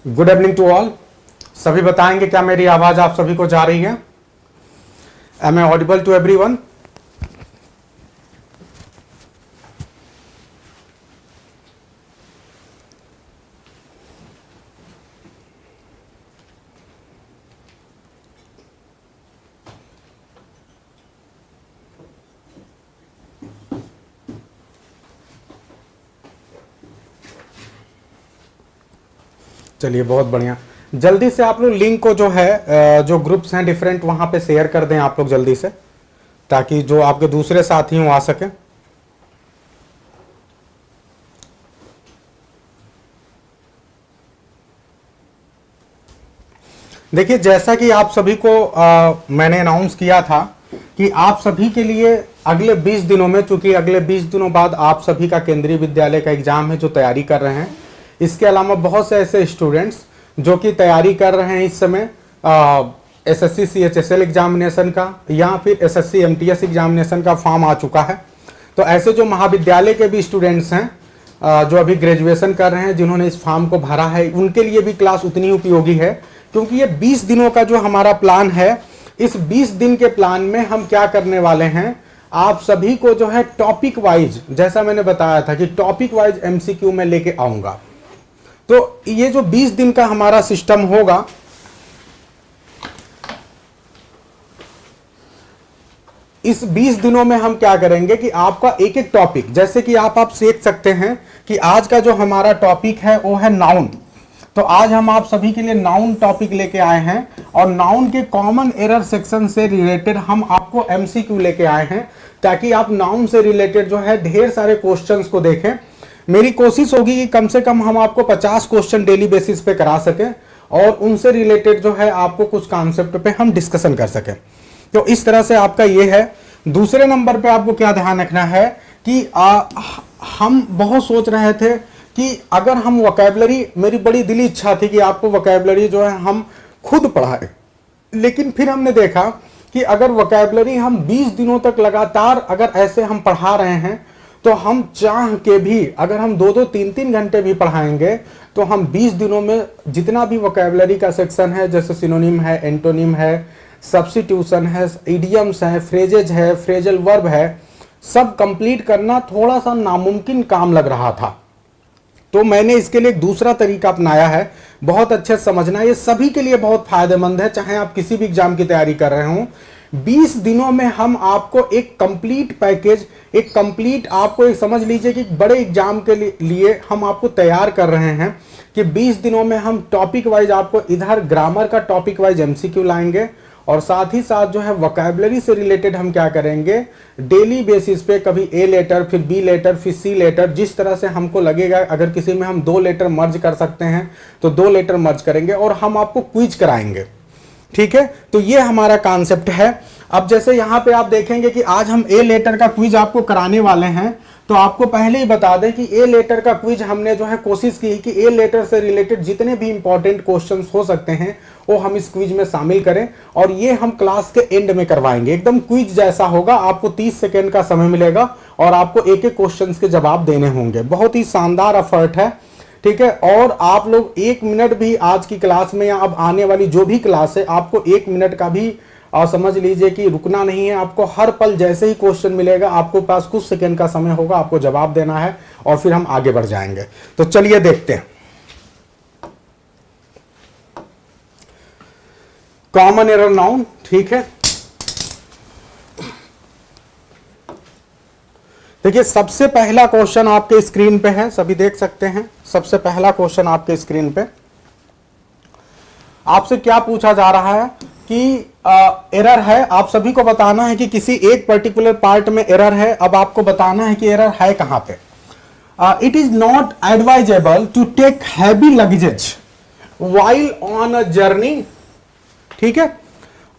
Good evening to all. सभी बताएंगे क्या मेरी आवाज आप सभी को जा रही है? Am I audible to everyone? चलिए बहुत बढ़िया। जल्दी से आप लोग लिंक को जो है जो ग्रुप्स हैं डिफरेंट वहां पे शेयर कर दें आप लोग जल्दी से, ताकि जो आपके दूसरे साथी हो आ सके। देखिए जैसा कि आप सभी को मैंने अनाउंस किया था कि आप सभी के लिए अगले 20 दिनों में, चूंकि अगले 20 दिनों बाद आप सभी का केंद्रीय विद्यालय का एग्जाम है जो तैयारी कर रहे हैं। इसके अलावा बहुत से ऐसे स्टूडेंट्स जो कि तैयारी कर रहे हैं इस समय एसएससी सीएचएसएल एग्जामिनेशन का या फिर एसएससी एमटीएस एग्जामिनेशन का फॉर्म आ चुका है। तो ऐसे जो महाविद्यालय के भी स्टूडेंट्स हैं जो अभी ग्रेजुएशन कर रहे हैं, जिन्होंने इस फॉर्म को भरा है, उनके लिए भी क्लास उतनी उपयोगी है, क्योंकि ये 20 दिनों का जो हमारा प्लान है, इस 20 दिन के प्लान में हम क्या करने वाले हैं, आप सभी को जो है टॉपिक वाइज, जैसा मैंने बताया था कि टॉपिक वाइज एमसीक्यू में लेके आऊंगा। तो ये जो 20 दिन का हमारा सिस्टम होगा, इस 20 दिनों में हम क्या करेंगे कि आपका एक एक टॉपिक, जैसे कि आप देख सकते हैं कि आज का जो हमारा टॉपिक है वो है नाउन। तो आज हम आप सभी के लिए नाउन टॉपिक लेके आए हैं और नाउन के कॉमन एरर सेक्शन से रिलेटेड हम आपको एमसीक्यू लेके आए हैं, ताकि आप नाउन से रिलेटेड जो है ढेर सारे क्वेश्चंस को देखें। मेरी कोशिश होगी कि कम से कम हम आपको 50 क्वेश्चन डेली बेसिस पे करा सकें और उनसे रिलेटेड जो है आपको कुछ कॉन्सेप्ट पे हम डिस्कशन कर सकें। तो इस तरह से आपका ये है। दूसरे नंबर पे आपको क्या ध्यान रखना है कि हम बहुत सोच रहे थे कि अगर हम वोकैबुलरी, मेरी बड़ी दिली इच्छा थी कि आपको वोकैबुलरी जो है हम खुद पढ़ाएं, लेकिन फिर हमने देखा कि अगर वोकैबुलरी हम 20 दिनों तक लगातार अगर ऐसे हम पढ़ा रहे हैं, तो हम चाह के भी अगर हम 2-2, 3-3 घंटे भी पढ़ाएंगे तो हम 20 दिनों में जितना भी वोकैबुलरी का सेक्शन है, जैसे सिनोनिम है, एंटोनिम है, सब्स्टिट्यूशन है, इडियम्स है, फ्रेजेज है, फ्रेजल वर्ब है, सब कंप्लीट करना थोड़ा सा नामुमकिन काम लग रहा था। तो मैंने इसके लिए एक दूसरा तरीका अपनाया है। बहुत अच्छे समझना, ये सभी के लिए बहुत फायदेमंद है, चाहे आप किसी भी एग्जाम की तैयारी कर रहे हो। 20 दिनों में हम आपको एक कंप्लीट पैकेज, एक कंप्लीट, आपको एक समझ लीजिए कि बड़े एग्जाम के लिए हम आपको तैयार कर रहे हैं कि 20 दिनों में हम टॉपिक वाइज आपको इधर ग्रामर का टॉपिक वाइज एमसीक्यू लाएंगे और साथ ही साथ जो है वोकैबुलरी से रिलेटेड हम क्या करेंगे, डेली बेसिस पे कभी ए लेटर, फिर बी लेटर, फिर सी लेटर, जिस तरह से हमको लगेगा, अगर किसी में हम 2 लेटर मर्ज कर सकते हैं तो 2 लेटर मर्ज करेंगे और हम आपको क्विज कराएंगे। ठीक है, तो ये हमारा कॉन्सेप्ट है। अब जैसे यहाँ पे आप देखेंगे कि आज हम ए लेटर का क्विज आपको कराने वाले हैं, तो आपको पहले ही बता दें कि ए लेटर का क्विज हमने जो है कोशिश की कि ए लेटर से रिलेटेड जितने भी इंपॉर्टेंट क्वेश्चंस हो सकते हैं वो हम इस क्विज में शामिल करें और ये हम क्लास के एंड में करवाएंगे। एकदम क्विज जैसा होगा, आपको 30 सेकेंड का समय मिलेगा और आपको एक एक क्वेश्चन के जवाब देने होंगे। बहुत ही शानदार एफर्ट है, ठीक है। और आप लोग 1 मिनट भी आज की क्लास में या अब आने वाली जो भी क्लास है, आपको 1 मिनट का भी समझ लीजिए कि रुकना नहीं है। आपको हर पल जैसे ही क्वेश्चन मिलेगा, आपको पास कुछ सेकंड का समय होगा, आपको जवाब देना है और फिर हम आगे बढ़ जाएंगे। तो चलिए देखते हैं। कॉमन एरर नाउन, ठीक है। देखिए सबसे पहला क्वेश्चन आपके स्क्रीन पे है, सभी देख सकते हैं। सबसे पहला क्वेश्चन आपके स्क्रीन पे आपसे क्या पूछा जा रहा है कि एरर है, आप सभी को बताना है कि किसी एक पर्टिकुलर पार्ट में एरर है। अब आपको बताना है कि एरर है कहां पे। It is not advisable to take heavy luggage while on a journey. ठीक है,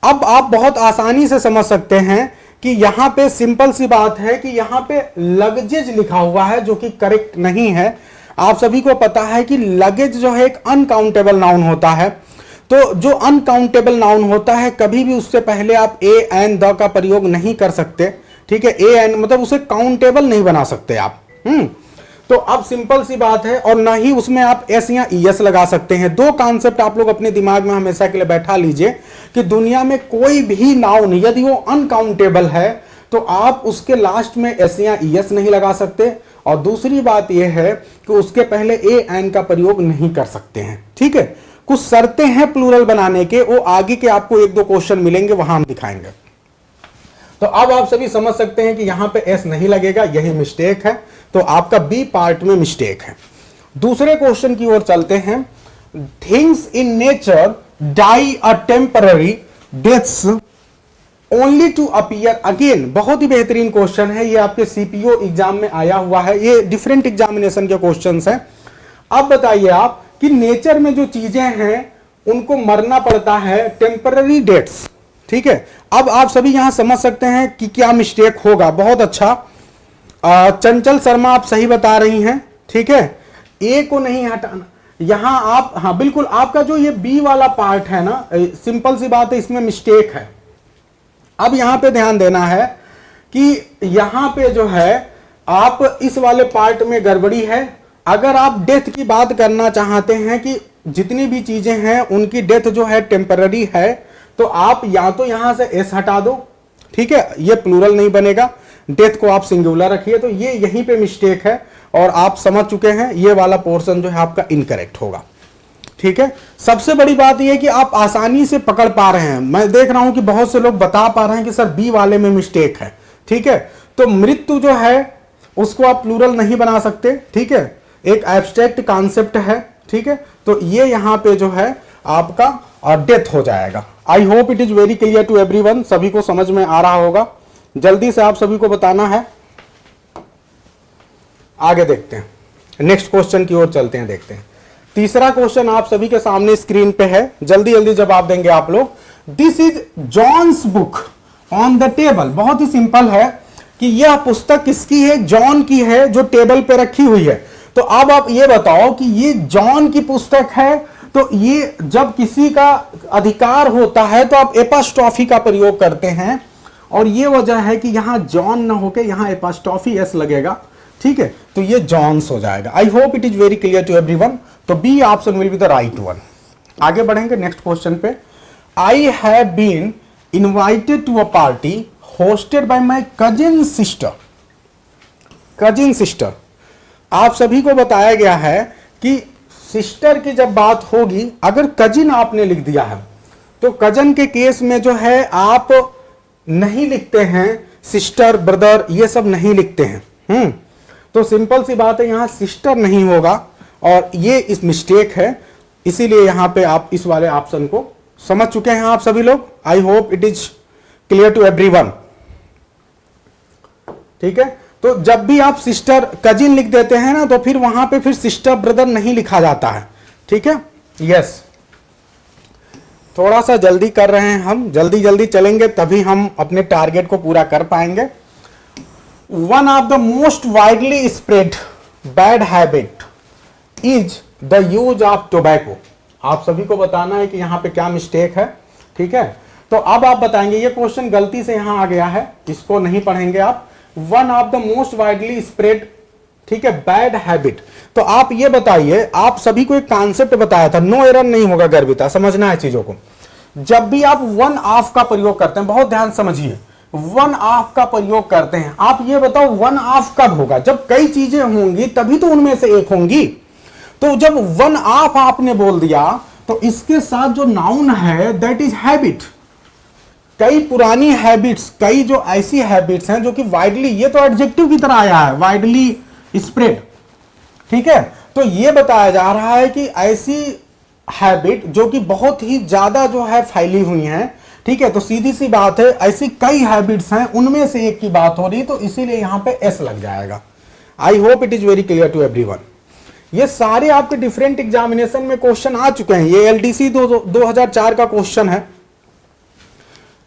अब आप बहुत आसानी से समझ सकते हैं कि यहां पे सिंपल सी बात है कि यहां पे लगेज लिखा हुआ है, जो कि करेक्ट नहीं है। आप सभी को पता है कि लगेज जो है एक अनकाउंटेबल नाउन होता है। तो जो अनकाउंटेबल नाउन होता है, कभी भी उससे पहले आप ए एंड द का प्रयोग नहीं कर सकते। ठीक है, ए एंड मतलब उसे काउंटेबल नहीं बना सकते आप। तो अब सिंपल सी बात है, और ना ही उसमें आप एस या ईएस लगा सकते हैं। दो कॉन्सेप्ट आप लोग अपने दिमाग में हमेशा के लिए बैठा लीजिए कि दुनिया में कोई भी नाउन यदि वो अनकाउंटेबल है तो आप उसके लास्ट में एस या ईएस नहीं लगा सकते, और दूसरी बात यह है कि उसके पहले ए एन का प्रयोग नहीं कर सकते हैं। ठीक है, कुछ शर्तें हैं प्लूरल बनाने के, वो आगे के आपको एक दो क्वेश्चन मिलेंगे वहां हम दिखाएंगे। तो अब आप सभी समझ सकते हैं कि यहां पे एस नहीं लगेगा, यही मिस्टेक है। तो आपका बी पार्ट में मिस्टेक है। दूसरे क्वेश्चन की ओर चलते हैं। Things in nature die a temporary deaths only to appear again. बहुत ही बेहतरीन क्वेश्चन है, ये आपके सीपीओ एग्जाम में आया हुआ है, ये डिफरेंट एग्जामिनेशन के क्वेश्चंस हैं। अब बताइए आप कि नेचर में जो चीजें हैं उनको मरना पड़ता है, टेम्पररी डेथ्स। ठीक है, अब आप सभी यहां समझ सकते हैं कि क्या मिस्टेक होगा। बहुत अच्छा, चंचल शर्मा आप सही बता रही हैं। ठीक है, ए को नहीं हटाना यहां आप, हाँ बिल्कुल, आपका जो ये बी वाला पार्ट है ना, सिंपल सी बात है, इसमें मिस्टेक है। अब यहां पे ध्यान देना है कि यहां पे जो है आप इस वाले पार्ट में गड़बड़ी है। अगर आप डेथ की बात करना चाहते हैं कि जितनी भी चीजें हैं उनकी डेथ जो है टेम्पररी है, तो आप या तो यहां से एस हटा दो। ठीक है, ये प्लूरल नहीं बनेगा, डेथ को आप सिंगुलर रखिए। तो ये यहीं पे मिस्टेक है और आप समझ चुके हैं, ये वाला पोर्शन जो है आपका इनकरेक्ट होगा। ठीक है, सबसे बड़ी बात यह कि आप आसानी से पकड़ पा रहे हैं। मैं देख रहा हूं कि बहुत से लोग बता पा रहे हैं कि सर बी वाले में मिस्टेक है। ठीक है, तो मृत्यु जो है उसको आप प्लूरल नहीं बना सकते। ठीक है, एक एब्स्ट्रैक्ट कॉन्सेप्ट है। ठीक है, तो ये यहां पे जो है आपका डेथ हो जाएगा। I hope it is very clear to everyone, सभी को समझ में आ रहा होगा। जल्दी से आप सभी को बताना है। आगे देखते हैं, नेक्स्ट क्वेश्चन की ओर चलते हैं, देखते हैं। तीसरा क्वेश्चन आप सभी के सामने स्क्रीन पे है, जल्दी जल्दी जवाब देंगे आप लोग। This is John's book on the table. बहुत ही सिंपल है कि यह पुस्तक किसकी है, जॉन की है, जो टेबल पे रखी हुई है। तो अब आप ये बताओ कि ये जॉन की पुस्तक है, तो ये जब किसी का अधिकार होता है तो आप एपॉस्ट्रोफी का प्रयोग करते हैं, और ये वजह है कि यहां जॉन ना होके यहां एपॉस्ट्रोफी एस लगेगा। ठीक है, तो ये जॉन्स हो जाएगा। I hope it is very clear to everyone. तो B option will be the right one. आगे बढ़ेंगे नेक्स्ट क्वेश्चन पे। I have been invited to a party hosted by my cousin sister. Cousin sister, आप सभी को बताया गया है कि सिस्टर की जब बात होगी, अगर कजिन आपने लिख दिया है तो कजन के केस में जो है आप नहीं लिखते हैं सिस्टर, ब्रदर, ये सब नहीं लिखते हैं। तो सिंपल सी बात है, यहां सिस्टर नहीं होगा और ये इस मिस्टेक है, इसीलिए यहां पे आप इस वाले ऑप्शन को समझ चुके हैं आप सभी लोग। I hope it is clear to everyone. ठीक है, तो जब भी आप सिस्टर कजिन लिख देते हैं ना, तो फिर वहां पे फिर सिस्टर ब्रदर नहीं लिखा जाता है। ठीक है, यस, थोड़ा सा जल्दी कर रहे हैं हम, जल्दी जल्दी चलेंगे तभी हम अपने टारगेट को पूरा कर पाएंगे। One of the most widely spread bad habit is the use of tobacco. आप सभी को बताना है कि यहां पे क्या मिस्टेक है। ठीक है, तो अब आप बताएंगे, ये क्वेश्चन गलती से यहां आ गया है, इसको नहीं पढ़ेंगे आप। One of the most widely spread, ठीक है, बैड हैबिट। तो आप ये बताइए, आप सभी को एक कॉन्सेप्ट बताया था, नो एरर नहीं होगा गर्भिता, समझना है चीजों को। जब भी आप वन ऑफ का प्रयोग करते हैं, बहुत ध्यान समझिए, वन ऑफ का प्रयोग करते हैं, आप ये बताओ वन ऑफ कब होगा, जब कई चीजें होंगी तभी तो उनमें से एक होंगी। तो जब वन ऑफ आपने बोल दिया तो इसके साथ जो नाउन है दैट इज हैबिट। कई पुरानी हैबिट्स, कई जो ऐसी हैबिट्स हैं जो कि वाइडली, ये तो एडजेक्टिव की तरह आया है, वाइडली स्प्रेड। ठीक है, तो ये बताया जा रहा है कि ऐसी हैबिट जो कि बहुत ही ज्यादा जो है फैली हुई हैं। ठीक है, तो सीधी सी बात है, ऐसी कई हैबिट्स हैं, उनमें से एक की बात हो रही, तो इसीलिए यहां पे एस लग जाएगा। I hope it is very clear to everyone. ये सारे आपके डिफरेंट एग्जामिनेशन में क्वेश्चन आ चुके हैं, ये एलडीसी 2004 का क्वेश्चन है।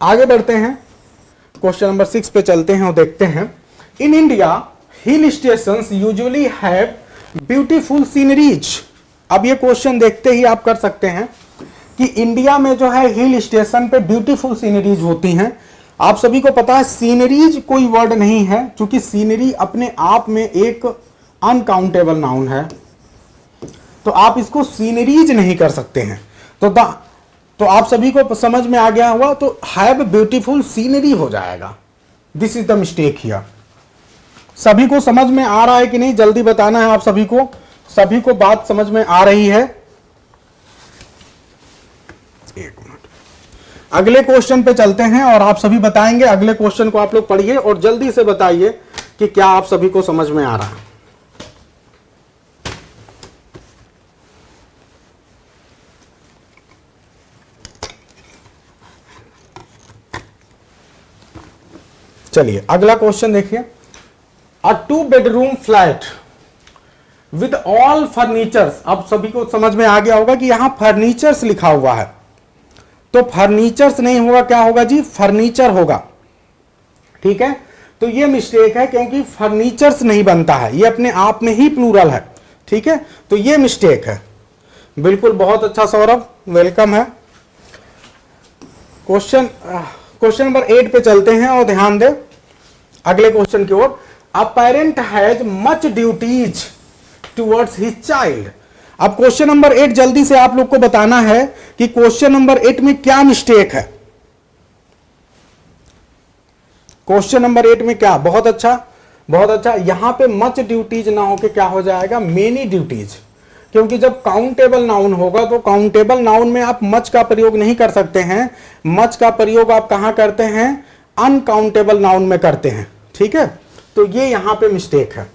आगे बढ़ते हैं, क्वेश्चन नंबर 6 पे चलते हैं और देखते हैं। In India hill stations usually have beautiful sceneries. अब ये क्वेश्चन देखते ही आप कर सकते हैं कि इंडिया में जो है हिल स्टेशन पे ब्यूटीफुल सीनरीज होती हैं। आप सभी को पता है सीनरीज कोई वर्ड नहीं है, क्योंकि सीनरी अपने आप में एक अनकाउंटेबल नाउन है, तो आप इसको सीनरीज नहीं कर सकते हैं। तो आप सभी को समझ में आ गया होगा, तो हैव ब्यूटीफुल सीनरी हो जाएगा। This is the mistake here. सभी को समझ में आ रहा है कि नहीं, जल्दी बताना है आप सभी को बात समझ में आ रही है? एक मिनट, अगले क्वेश्चन पे चलते हैं और आप सभी बताएंगे। अगले क्वेश्चन को आप लोग पढ़िए और जल्दी से बताइए कि क्या आप सभी को समझ में आ रहा है। चलिए अगला क्वेश्चन देखिए। अ 2 bedroom flat with all furnitures. अब सभी को समझ में आ गया होगा कि यहां फर्नीचर्स लिखा हुआ है, तो फर्नीचर्स नहीं होगा, क्या होगा जी? फर्नीचर होगा। ठीक है, तो ये मिस्टेक है क्योंकि फर्नीचर्स नहीं बनता है, ये अपने आप में ही प्लूरल है। ठीक है, तो ये मिस्टेक है। बिल्कुल, बहुत अच्छा सौरभ, वेलकम है। क्वेश्चन नंबर 8 पे चलते हैं और ध्यान दें अगले क्वेश्चन की ओर। A parent has much duties towards his child. अब क्वेश्चन नंबर 8 जल्दी से आप लोग को बताना है कि क्वेश्चन नंबर 8 में क्या मिस्टेक है। क्वेश्चन नंबर 8 में क्या? बहुत अच्छा, बहुत अच्छा। यहां पे मच ड्यूटीज ना होके क्या हो जाएगा? Many duties. क्योंकि जब काउंटेबल नाउन होगा तो काउंटेबल नाउन में आप मच का प्रयोग नहीं कर सकते हैं। मच का प्रयोग आप कहां करते हैं? अनकाउंटेबल नाउन में करते हैं। ठीक है, तो ये यहां पे मिस्टेक है।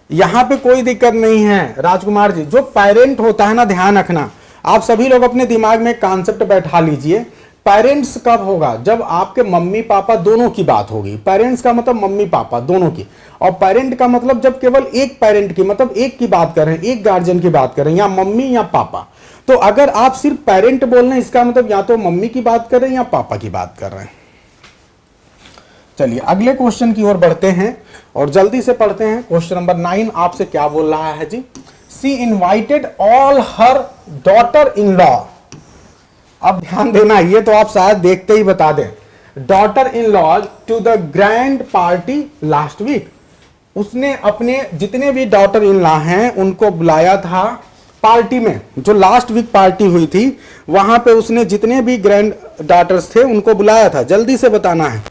यहां पे कोई दिक्कत नहीं है राजकुमार जी। जो पेरेंट होता है ना, ध्यान रखना, आप सभी लोग अपने दिमाग में कॉन्सेप्ट बैठा लीजिए। पेरेंट्स कब होगा? जब आपके मम्मी पापा दोनों की बात होगी। पेरेंट्स का मतलब मम्मी पापा दोनों की, और पेरेंट का मतलब जब केवल एक पेरेंट की, मतलब एक की बात कर रहे हैं, एक गार्जियन की बात कर रहे हैं, या मम्मी या पापा। तो अगर आप सिर्फ पेरेंट बोल रहे हैं, इसका मतलब या तो मम्मी की बात कर रहे हैं या पापा की बात कर रहे हैं। चलिए अगले क्वेश्चन की ओर बढ़ते हैं और जल्दी से पढ़ते हैं। क्वेश्चन नंबर 9 आपसे क्या बोल रहा है जी? She invited all her daughter in law. अब ध्यान देना, ये तो आप शायद देखते ही बता दें। Daughter in law to the grand party last week. उसने अपने जितने भी डॉटर इन लॉ हैं उनको बुलाया था पार्टी में, जो लास्ट वीक पार्टी हुई थी वहां पे उसने जितने भी ग्रैंड डॉटर्स थे उनको बुलाया था। जल्दी से बताना है।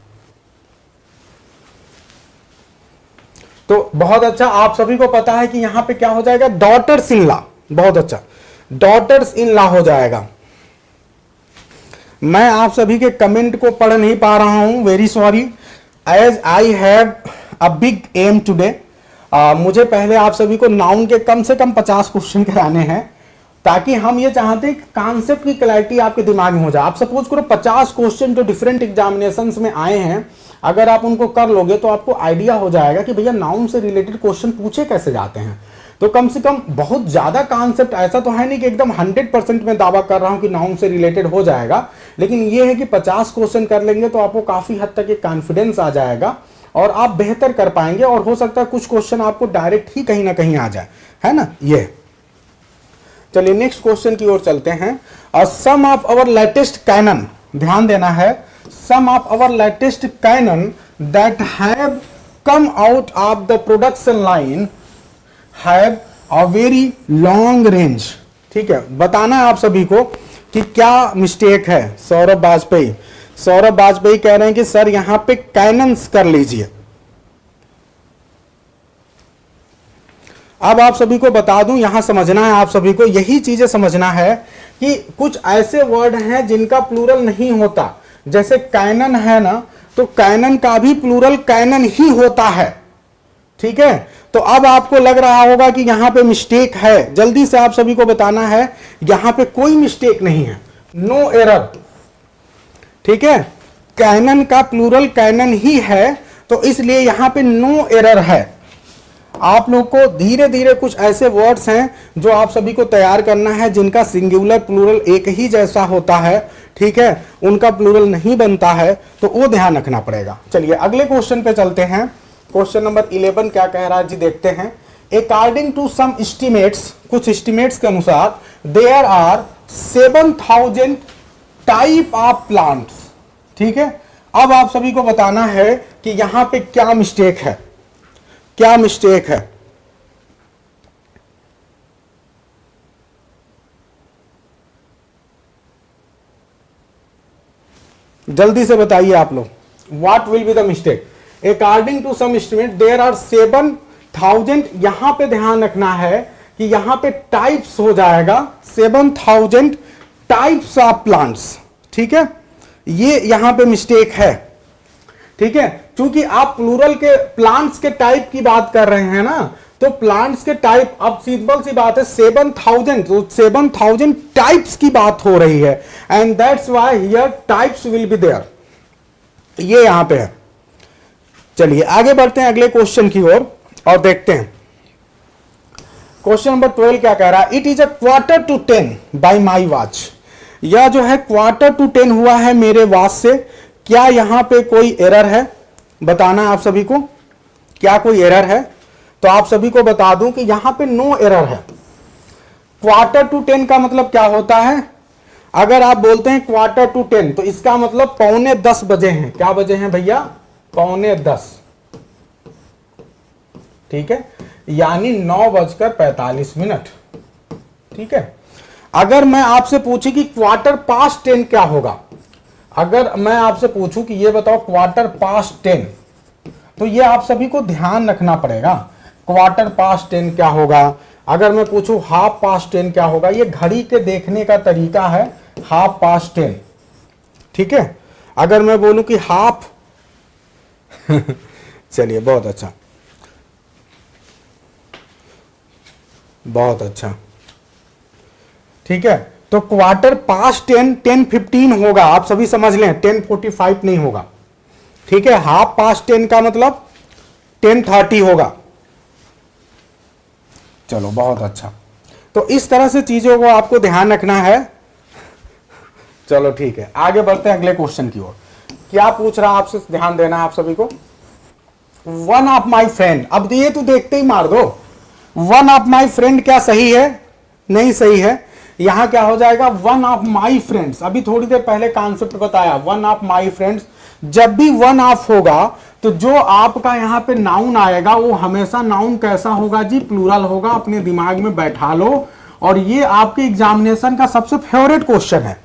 तो बहुत अच्छा, आप सभी को पता है कि यहां पे क्या हो जाएगा? Daughters in law. बहुत अच्छा, डॉटर्स इन लॉ हो जाएगा। मैं आप सभी के कमेंट को पढ़ नहीं पा रहा हूं, very sorry, as I have a big M today. मुझे पहले आप सभी को नाउन के कम से कम 50 क्वेश्चन कराने हैं, ताकि हम ये चाहते हैं कि कॉन्सेप्ट की क्लैरिटी आपके दिमाग में हो जाए। आप सपोज करो 50 क्वेश्चन जो डिफरेंट एग्जामिनेशंस में आए हैं, अगर आप उनको कर लोगे तो आपको आइडिया हो जाएगा कि भैया नाउन से रिलेटेड क्वेश्चन पूछे कैसे जाते हैं। तो कम से कम बहुत ज्यादा कॉन्सेप्ट, ऐसा तो है नहीं कि एकदम 100% में दावा कर रहा हूं कि नाउन से रिलेटेड हो जाएगा, लेकिन ये है कि 50 क्वेश्चन कर लेंगे तो आपको काफी हद तक एक कॉन्फिडेंस आ जाएगा और आप बेहतर कर पाएंगे। और हो सकता है कुछ क्वेश्चन आपको डायरेक्ट ही कहीं ना कहीं आ जाए, है ना। ये चलिए नेक्स्ट क्वेश्चन की ओर चलते हैं। Some of our latest cannon, ध्यान देना है, some of our latest cannon that have come out of the production line have a very long range. ठीक है, बताना है आप सभी को कि क्या मिस्टेक है। सौरभ वाजपेयी कह रहे हैं कि सर यहां पे कैनन्स कर लीजिए। अब आप सभी को बता दूं, यहां समझना है आप सभी को, यही चीजें समझना है कि कुछ ऐसे वर्ड हैं जिनका प्लूरल नहीं होता। जैसे कैनन है ना, तो कैनन का भी प्लूरल कैनन ही होता है। ठीक है, तो अब आपको लग रहा होगा कि यहां पे मिस्टेक है। जल्दी से आप सभी को बताना है, यहां पे कोई मिस्टेक नहीं है, नो एरर। ठीक है, कैनन का प्लूरल कैनन ही है, तो इसलिए यहां पे नो एरर है। आप लोग को धीरे धीरे कुछ ऐसे वर्ड्स हैं जो आप सभी को तैयार करना है जिनका सिंगुलर प्लूरल एक ही जैसा होता है। ठीक है, उनका प्लूरल नहीं बनता है, तो वो ध्यान रखना पड़ेगा। चलिए अगले क्वेश्चन पे चलते हैं। क्वेश्चन नंबर 11 क्या कह रहा है जी, देखते हैं। अकॉर्डिंग टू सम एस्टिमेट्स, कुछ एस्टिमेट्स के अनुसार, there are 7000 type of plants. ठीक है, अब आप सभी को बताना है कि यहां पे क्या मिस्टेक है। क्या मिस्टेक है? जल्दी से बताइए आप लोग, what will be the mistake? According to some estimate there are 7,000, यहां पे ध्यान रखना है कि यहां पे टाइप्स हो जाएगा 7,000 टाइप्स ऑफ प्लांट्स, ठीक है, ये यहां पे मिस्टेक है, ठीक है, क्योंकि आप प्लूरल के प्लांट्स के टाइप की बात कर रहे हैं ना, तो प्लांट्स के टाइप, अब सिंपल सी बात है 7,000, तो 7,000 टाइप्स की बात हो रही है, and that's why here types will be there, ये यहां पे है। चलिए आगे बढ़ते हैं अगले क्वेश्चन की ओर और देखते हैं क्वेश्चन नंबर 12 क्या कह रहा है। It is a 9:45 bye my watch, यह जो है 9:45 हुआ है मेरे वॉच से, क्या यहां पे कोई एरर है? बताना आप सभी को, क्या कोई एरर है? तो आप सभी को बता दूं कि यहां पे नो एरर है। 9:45 का मतलब क्या होता है? अगर आप बोलते हैं 9:45 तो इसका मतलब 9:45 बजे हैं। क्या बजे हैं भैया? 9:45, ठीक है, यानी 9:45, ठीक है। अगर मैं आपसे पूछूं कि 10:15 क्या होगा, अगर मैं आपसे पूछूं कि ये बताओ 10:15, तो ये आप सभी को ध्यान रखना पड़ेगा। 10:15 क्या होगा? अगर मैं पूछूं 10:30 क्या होगा? ये घड़ी के देखने का तरीका है 10:30, ठीक है। अगर मैं बोलूं कि हाफ चलिए बहुत अच्छा, बहुत अच्छा, ठीक है। तो 10:15 10:15 होगा, आप सभी समझ लें, 10:45 नहीं होगा, ठीक है। 10:30 का मतलब 10:30 होगा। चलो बहुत अच्छा, तो इस तरह से चीजों को आपको ध्यान रखना है। चलो ठीक है, आगे बढ़ते हैं अगले क्वेश्चन की ओर। क्या पूछ रहा आपसे, ध्यान देना है आप सभी को। वन ऑफ माई फ्रेंड, अब ये तो देखते ही मार दो, वन ऑफ माई फ्रेंड क्या सही है? नहीं सही है। यहां क्या हो जाएगा? One of my friends. अभी थोड़ी देर पहले कॉन्सेप्ट बताया, वन ऑफ माई फ्रेंड्स। जब भी वन ऑफ होगा तो जो आपका यहां पे नाउन आएगा वो हमेशा नाउन कैसा होगा जी? प्लूरल होगा। अपने दिमाग में बैठा लो, और ये आपके एग्जामिनेशन का सबसे फेवरेट क्वेश्चन है।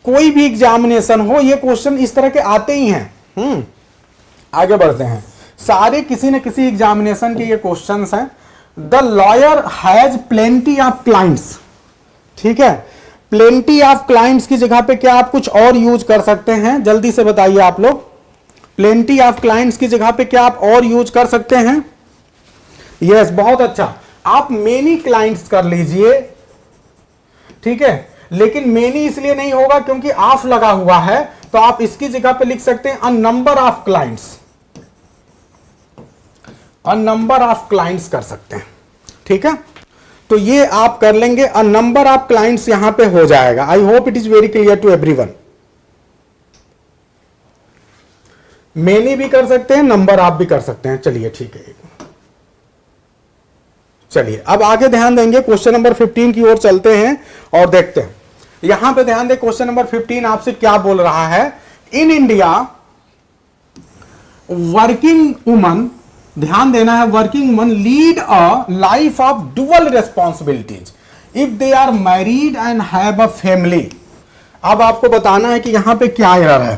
कोई भी एग्जामिनेशन हो, ये क्वेश्चन इस तरह के आते ही हैं। आगे बढ़ते हैं, सारे किसी न किसी एग्जामिनेशन के ये क्वेश्चंस हैं। The lawyer has plenty of clients, ठीक है। प्लेंटी ऑफ क्लाइंट्स की जगह पे क्या आप कुछ और यूज कर सकते हैं? जल्दी से बताइए आप लोग, प्लेंटी ऑफ क्लाइंट्स की जगह पे क्या आप और यूज कर सकते हैं? यस, बहुत अच्छा, आप मेनी क्लाइंट्स कर लीजिए, ठीक है। लेकिन मेनी इसलिए नहीं होगा क्योंकि ऑफ लगा हुआ है, तो आप इसकी जगह पे लिख सकते हैं a number of clients, a number of clients कर सकते हैं, ठीक है। तो ये आप कर लेंगे, अ नंबर ऑफ क्लाइंट्स यहां पे हो जाएगा। I hope it is very clear to everyone. Many भी कर सकते हैं, नंबर ऑफ भी कर सकते हैं। चलिए ठीक है, चलिए अब आगे ध्यान देंगे, क्वेश्चन नंबर 15 की ओर चलते हैं और देखते हैं। यहां पे ध्यान दें, क्वेश्चन नंबर 15 आपसे क्या बोल रहा है। इन इंडिया वर्किंग वुमन, ध्यान देना है, working woman lead a life of dual responsibilities if they are married and have a family. अब आपको बताना है कि यहां पे क्या एरर है,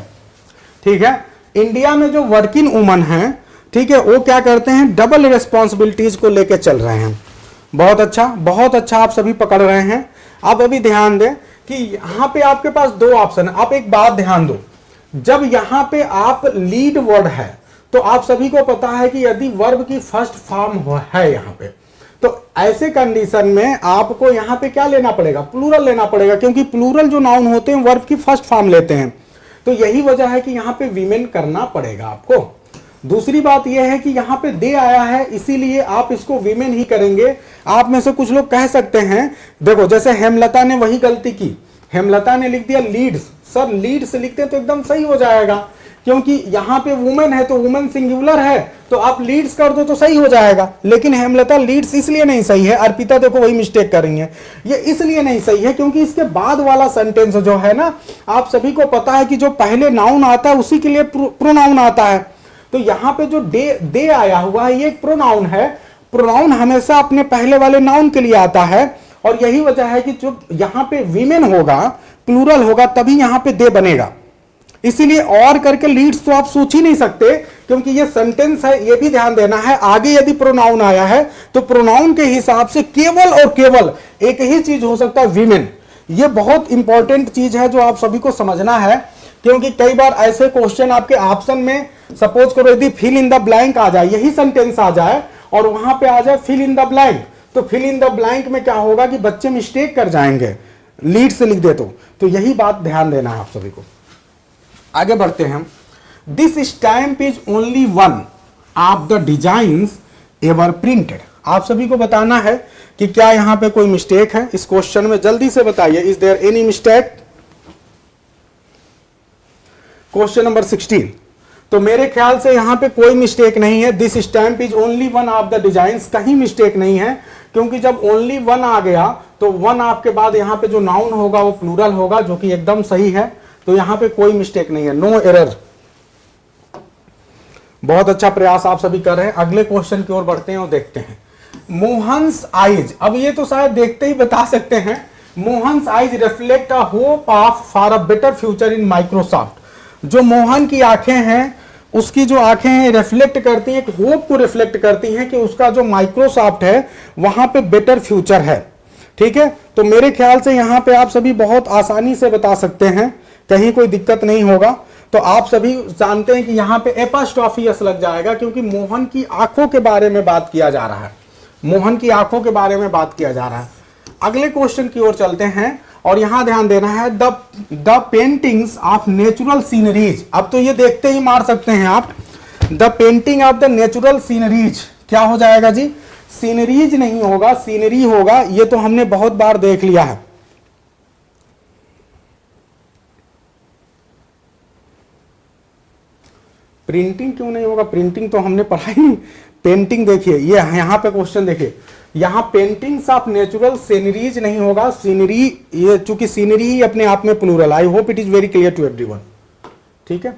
ठीक है। इंडिया में जो वर्किंग वुमन है, ठीक है, वो क्या करते हैं? डबल रिस्पॉन्सिबिलिटीज को लेके चल रहे हैं। बहुत अच्छा, बहुत अच्छा, आप सभी पकड़ रहे हैं। अब अभी ध्यान दें कि यहां पे आपके पास दो ऑप्शन है। आप एक बात ध्यान दो, जब यहां पे आप लीड वर्ड है तो आप सभी को पता है कि यदि वर्ब की फर्स्ट फॉर्म है यहां पे, तो ऐसे कंडीशन में आपको यहां पे क्या लेना पड़ेगा? प्लूरल लेना पड़ेगा, क्योंकि प्लूरल जो नाउन होते हैं वर्ब की फर्स्ट फॉर्म लेते हैं। तो यही वजह है कि यहां पे वीमेन करना पड़ेगा आपको। दूसरी बात यह है कि यहां पे दे आया है, इसीलिए आप इसको वीमेन ही करेंगे। आप में से कुछ लोग कह सकते हैं, देखो जैसे हेमलता ने वही गलती की, हेमलता ने लिख दिया लीड्स। सर लीड्स लिखते तो एकदम सही हो जाएगा, क्योंकि यहां पे वुमेन है तो वुमेन सिंगुलर है, तो आप लीड्स कर दो तो सही हो जाएगा। लेकिन हेमलता लीड्स इसलिए नहीं सही है, अर्पिता देखो वही मिस्टेक कर रही है, ये इसलिए नहीं सही है क्योंकि इसके बाद वाला सेंटेंस जो है ना, आप सभी को पता है कि जो पहले नाउन आता है उसी के लिए प्रोनाउन आता है। तो यहां पे जो दे आया हुआ है ये एक प्रोनाउन है। प्रोनाउन हमेशा अपने पहले वाले नाउन के लिए आता है, और यही वजह है कि जो यहां पे वीमेन होगा, प्लूरल होगा, तभी यहां पे दे बनेगा। इसीलिए और करके लीड्स तो आप सोच ही नहीं सकते, क्योंकि ये सेंटेंस है, ये भी ध्यान देना है। आगे यदि प्रोनाउन आया है तो प्रोनाउन के हिसाब से केवल और केवल एक ही चीज हो सकता है, वीमेन। ये बहुत इंपॉर्टेंट चीज है जो आप सभी को समझना है, क्योंकि कई बार ऐसे क्वेश्चन आपके ऑप्शन में, सपोज करो यदि फिल इन द ब्लैंक आ जाए, यही सेंटेंस आ जाए और वहां पे आ जाए फिल इन द ब्लैंक, तो फिल इन द ब्लैंक में क्या होगा कि बच्चे मिस्टेक कर जाएंगे, लीड से लिख दे तो यही बात ध्यान देना है आप सभी को। आगे बढ़ते हैं। This stamp is only one of the designs ever printed. आप सभी को बताना है कि क्या यहां पे कोई मिस्टेक है इस क्वेश्चन में, जल्दी से बताइए। Is there any mistake? Question number 16। तो मेरे ख्याल से यहां पे कोई मिस्टेक नहीं है। This stamp is only one of the designs, कहीं मिस्टेक नहीं है, क्योंकि जब ओनली वन आ गया तो वन आपके बाद यहां पे जो नाउन होगा वो प्लूरल होगा, जो कि एकदम सही है। तो यहां पे कोई मिस्टेक नहीं है, नो एरर। बहुत अच्छा प्रयास आप सभी कर रहे हैं। अगले क्वेश्चन की ओर बढ़ते हैं और देखते हैं। मोहन्स आइज, अब ये तो शायद देखते ही बता सकते हैं। Mohan's eyes reflect a hope of for a better future in Microsoft. जो मोहन की आंखें हैं, उसकी जो आंखें हैं रिफ्लेक्ट करती हैं, एक होप को रिफ्लेक्ट करती हैं कि उसका जो माइक्रोसॉफ्ट है वहां पे बेटर फ्यूचर है। ठीक है, तो मेरे ख्याल से यहां पे आप सभी बहुत आसानी से बता सकते हैं, कहीं कोई दिक्कत नहीं होगा। तो आप सभी जानते हैं कि यहां पे एपॉस्ट्रोफी एस लग जाएगा, क्योंकि मोहन की आंखों के बारे में बात किया जा रहा है। मोहन की आंखों के बारे में बात किया जा रहा है। अगले क्वेश्चन की ओर चलते हैं, और यहां ध्यान देना है, the paintings of natural sceneries. अब तो ये देखते ही मार सकते हैं आप। The painting of the natural sceneries क्या हो जाएगा जी? सीनरीज नहीं होगा, सीनरी होगा। ये तो हमने बहुत बार देख लिया है। प्रिंटिंग क्यों नहीं होगा? प्रिंटिंग तो हमने पढ़ा ही नहीं। पेंटिंग देखिए, ये यहां पे क्वेश्चन देखिए, यहां पेंटिंग्स ऑफ नेचुरल सीनरीज नहीं होगा, सीनरी। ये चूंकि सीनरी ही अपने आप में plural. I hope it is very clear to everyone. ठीक है,